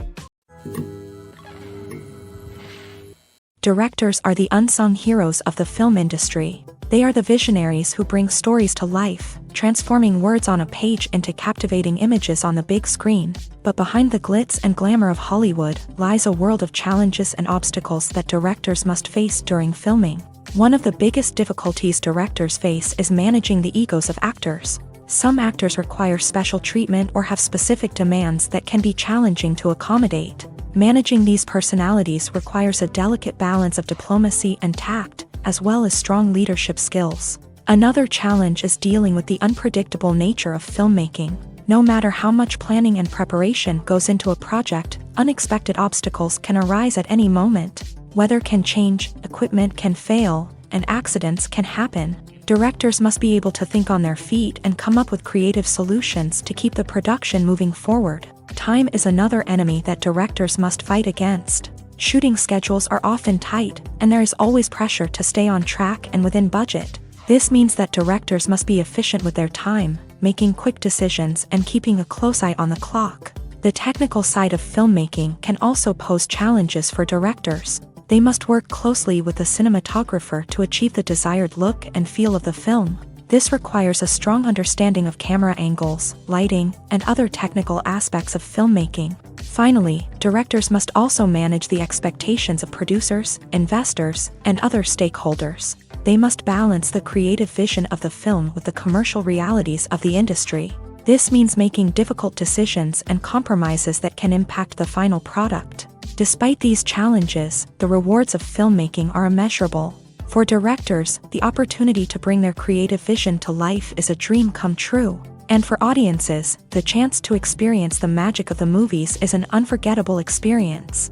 Speaker 1: Directors are the unsung heroes of the film industry. They are the visionaries who bring stories to life, transforming words on a page into captivating images on the big screen. But behind the glitz and glamour of Hollywood lies a world of challenges and obstacles that directors must face during filming. One of the biggest difficulties directors face is managing the egos of actors. Some actors require special treatment or have specific demands that can be challenging to accommodate. Managing these personalities requires a delicate balance of diplomacy and tact, as well as strong leadership skills. Another challenge is dealing with the unpredictable nature of filmmaking. No matter how much planning and preparation goes into a project, unexpected obstacles can arise at any moment. Weather can change, equipment can fail, and accidents can happen. Directors must be able to think on their feet and come up with creative solutions to keep the production moving forward. Time is another enemy that directors must fight against. Shooting schedules are often tight, and there is always pressure to stay on track and within budget. This means that directors must be efficient with their time, making quick decisions and keeping a close eye on the clock. The technical side of filmmaking can also pose challenges for directors. They must work closely with the cinematographer to achieve the desired look and feel of the film. This requires a strong understanding of camera angles, lighting, and other technical aspects of filmmaking. Finally, directors must also manage the expectations of producers, investors, and other stakeholders. They must balance the creative vision of the film with the commercial realities of the industry. This means making difficult decisions and compromises that can impact the final product. Despite these challenges, the rewards of filmmaking are immeasurable. For directors, the opportunity to bring their creative vision to life is a dream come true. And for audiences, the chance to experience the magic of the movies is an unforgettable experience.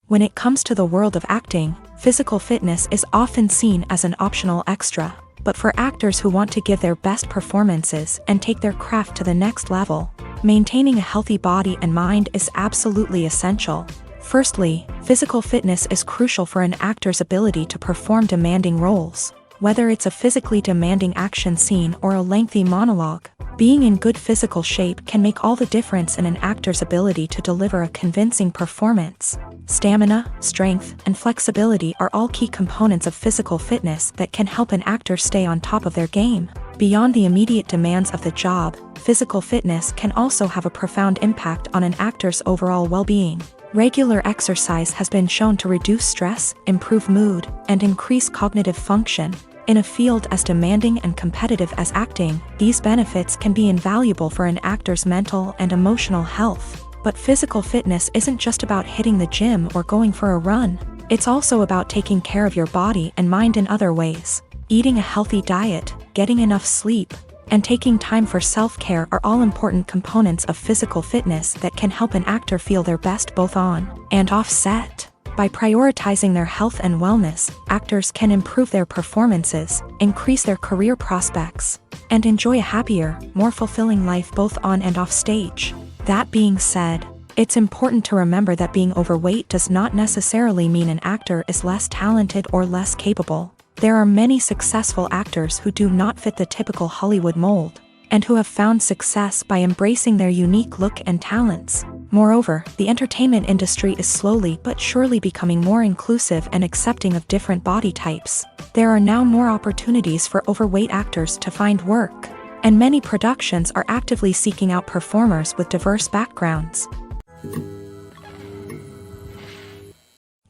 Speaker 1: When it comes to the world of acting, physical fitness is often seen as an optional extra. But for actors who want to give their best performances and take their craft to the next level, maintaining a healthy body and mind is absolutely essential. Firstly, physical fitness is crucial for an actor's ability to perform demanding roles. Whether it's a physically demanding action scene or a lengthy monologue, being in good physical shape can make all the difference in an actor's ability to deliver a convincing performance. Stamina, strength, and flexibility are all key components of physical fitness that can help an actor stay on top of their game. Beyond the immediate demands of the job, physical fitness can also have a profound impact on an actor's overall well-being. Regular exercise has been shown to reduce stress, improve mood, and increase cognitive function. In a field as demanding and competitive as acting, these benefits can be invaluable for an actor's mental and emotional health. But physical fitness isn't just about hitting the gym or going for a run. It's also about taking care of your body and mind in other ways. Eating a healthy diet, getting enough sleep, and taking time for self-care are all important components of physical fitness that can help an actor feel their best both on and off set. By prioritizing their health and wellness, actors can improve their performances, increase their career prospects, and enjoy a happier, more fulfilling life both on and off stage. That being said, it's important to remember that being overweight does not necessarily mean an actor is less talented or less capable. There are many successful actors who do not fit the typical Hollywood mold, and who have found success by embracing their unique look and talents. Moreover, the entertainment industry is slowly but surely becoming more inclusive and accepting of different body types. There are now more opportunities for overweight actors to find work, and many productions are actively seeking out performers with diverse backgrounds.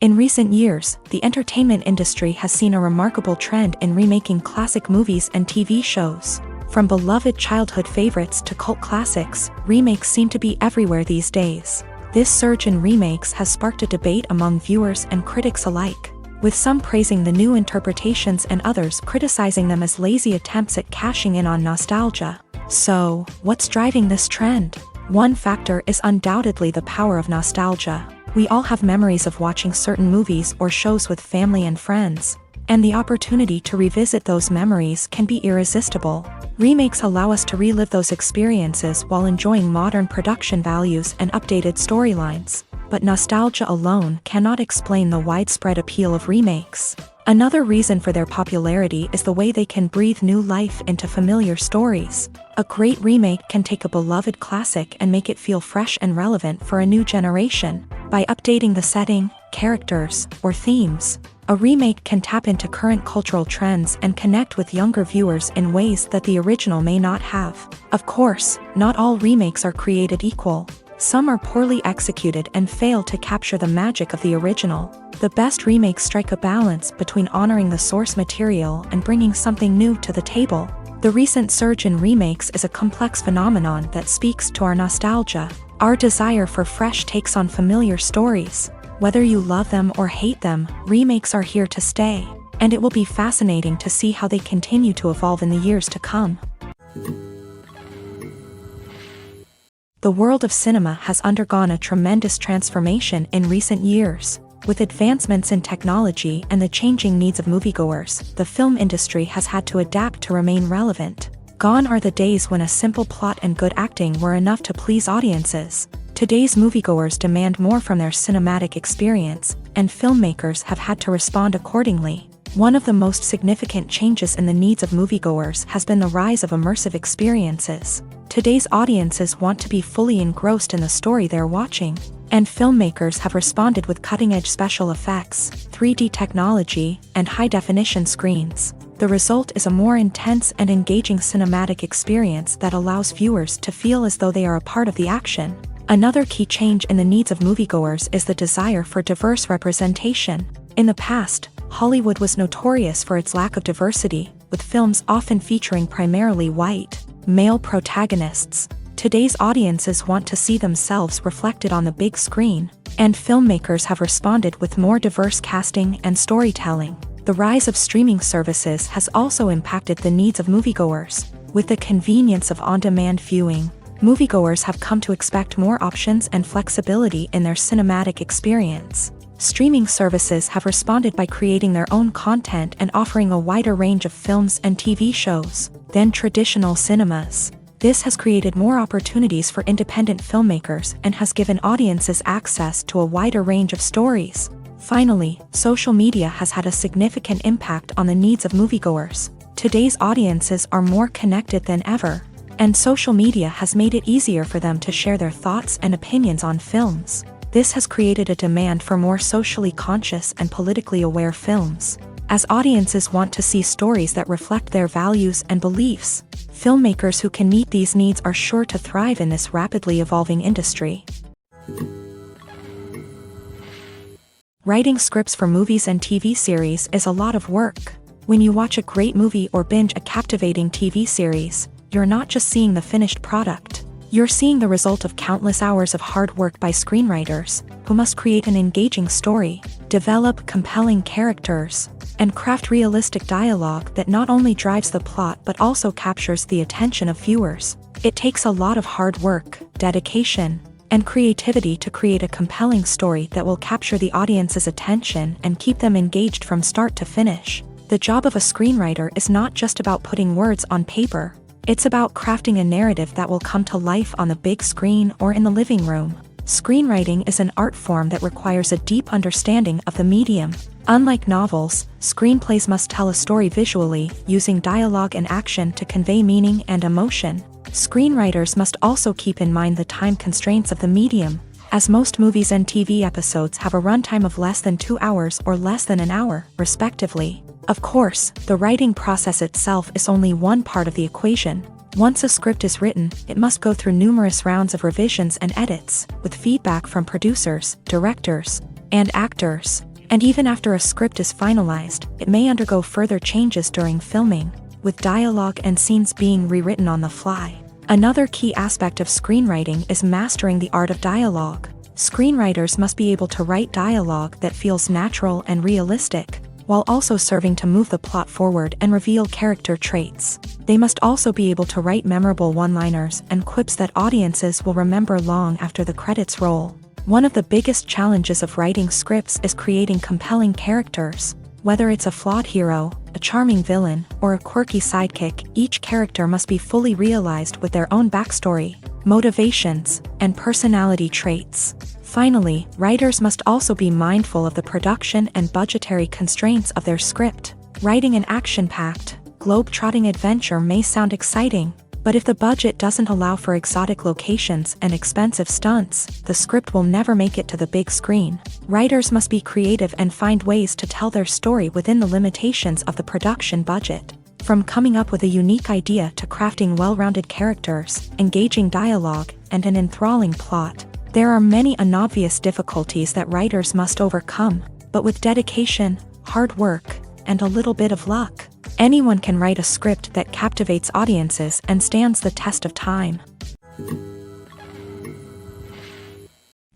Speaker 1: In recent years, the entertainment industry has seen a remarkable trend in remaking classic movies and TV shows. From beloved childhood favorites to cult classics, remakes seem to be everywhere these days. This surge in remakes has sparked a debate among viewers and critics alike, with some praising the new interpretations and others criticizing them as lazy attempts at cashing in on nostalgia. So, what's driving this trend? One factor is undoubtedly the power of nostalgia. We all have memories of watching certain movies or shows with family and friends, and the opportunity to revisit those memories can be irresistible. Remakes allow us to relive those experiences while enjoying modern production values and updated storylines, but nostalgia alone cannot explain the widespread appeal of remakes. Another reason for their popularity is the way they can breathe new life into familiar stories. A great remake can take a beloved classic and make it feel fresh and relevant for a new generation. By updating the setting, characters, or themes, a remake can tap into current cultural trends and connect with younger viewers in ways that the original may not have. Of course, not all remakes are created equal. Some are poorly executed and fail to capture the magic of the original. The best remakes strike a balance between honoring the source material and bringing something new to the table. The recent surge in remakes is a complex phenomenon that speaks to our nostalgia, our desire for fresh takes on familiar stories. Whether you love them or hate them, remakes are here to stay, and it will be fascinating to see how they continue to evolve in the years to come. The world of cinema has undergone a tremendous transformation in recent years. With advancements in technology and the changing needs of moviegoers, the film industry has had to adapt to remain relevant. Gone are the days when a simple plot and good acting were enough to please audiences. Today's moviegoers demand more from their cinematic experience, and filmmakers have had to respond accordingly. One of the most significant changes in the needs of moviegoers has been the rise of immersive experiences. Today's audiences want to be fully engrossed in the story they're watching, and filmmakers have responded with cutting-edge special effects, 3D technology, and high-definition screens. The result is a more intense and engaging cinematic experience that allows viewers to feel as though they are a part of the action. Another key change in the needs of moviegoers is the desire for diverse representation. In the past, Hollywood was notorious for its lack of diversity, with films often featuring primarily white, male protagonists. Today's audiences want to see themselves reflected on the big screen, and filmmakers have responded with more diverse casting and storytelling. The rise of streaming services has also impacted the needs of moviegoers. With the convenience of on-demand viewing, moviegoers have come to expect more options and flexibility in their cinematic experience. Streaming services have responded by creating their own content and offering a wider range of films and TV shows than traditional cinemas. This has created more opportunities for independent filmmakers and has given audiences access to a wider range of stories. Finally, social media has had a significant impact on the needs of moviegoers. Today's audiences are more connected than ever, and social media has made it easier for them to share their thoughts and opinions on films. This has created a demand for more socially conscious and politically aware films. As audiences want to see stories that reflect their values and beliefs, filmmakers who can meet these needs are sure to thrive in this rapidly evolving industry. Writing scripts for movies and TV series is a lot of work. When you watch a great movie or binge a captivating TV series, you're not just seeing the finished product. You're seeing the result of countless hours of hard work by screenwriters, who must create an engaging story, develop compelling characters, and craft realistic dialogue that not only drives the plot but also captures the attention of viewers. It takes a lot of hard work, dedication, and creativity to create a compelling story that will capture the audience's attention and keep them engaged from start to finish. The job of a screenwriter is not just about putting words on paper. It's about crafting a narrative that will come to life on the big screen or in the living room. Screenwriting is an art form that requires a deep understanding of the medium. Unlike novels, screenplays must tell a story visually, using dialogue and action to convey meaning and emotion. Screenwriters must also keep in mind the time constraints of the medium, as most movies and TV episodes have a runtime of less than 2 hours or less than an hour, respectively. Of course, the writing process itself is only one part of the equation. Once a script is written, it must go through numerous rounds of revisions and edits, with feedback from producers, directors, and actors. And even after a script is finalized, it may undergo further changes during filming, with dialogue and scenes being rewritten on the fly. Another key aspect of screenwriting is mastering the art of dialogue. Screenwriters must be able to write dialogue that feels natural and realistic, while also serving to move the plot forward and reveal character traits. They must also be able to write memorable one-liners and quips that audiences will remember long after the credits roll. One of the biggest challenges of writing scripts is creating compelling characters. Whether it's a flawed hero, a charming villain, or a quirky sidekick, each character must be fully realized with their own backstory, motivations, and personality traits. Finally, writers must also be mindful of the production and budgetary constraints of their script. Writing an action-packed, globe-trotting adventure may sound exciting, but if the budget doesn't allow for exotic locations and expensive stunts, the script will never make it to the big screen. Writers must be creative and find ways to tell their story within the limitations of the production budget. From coming up with a unique idea to crafting well-rounded characters, engaging dialogue, and an enthralling plot, there are many unobvious difficulties that writers must overcome, but with dedication, hard work, and a little bit of luck, anyone can write a script that captivates audiences and stands the test of time.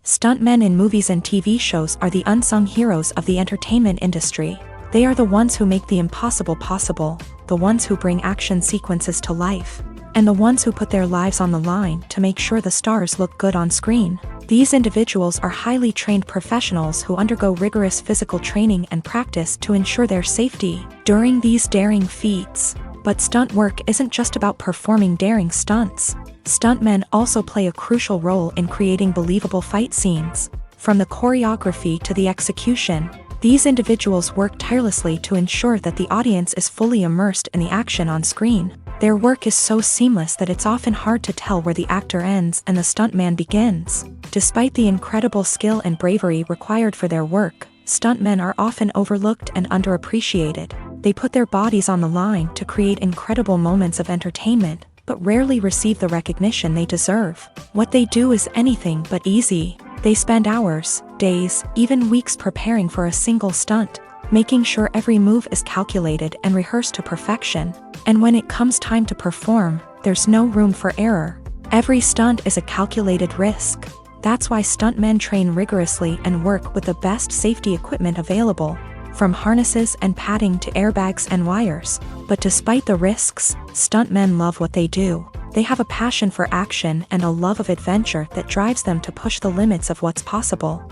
Speaker 1: Stuntmen in movies and TV shows are the unsung heroes of the entertainment industry. They are the ones who make the impossible possible, the ones who bring action sequences to life, and the ones who put their lives on the line to make sure the stars look good on screen. These individuals are highly trained professionals who undergo rigorous physical training and practice to ensure their safety during these daring feats. But stunt work isn't just about performing daring stunts. Stuntmen also play a crucial role in creating believable fight scenes. From the choreography to the execution, these individuals work tirelessly to ensure that the audience is fully immersed in the action on screen. Their work is so seamless that it's often hard to tell where the actor ends and the stuntman begins. Despite the incredible skill and bravery required for their work, stuntmen are often overlooked and underappreciated. They put their bodies on the line to create incredible moments of entertainment, but rarely receive the recognition they deserve. What they do is anything but easy. They spend hours, days, even weeks preparing for a single stunt, making sure every move is calculated and rehearsed to perfection. And when it comes time to perform, there's no room for error. Every stunt is a calculated risk. That's why stuntmen train rigorously and work with the best safety equipment available, from harnesses and padding to airbags and wires. But despite the risks, stuntmen love what they do. They have a passion for action and a love of adventure that drives them to push the limits of what's possible.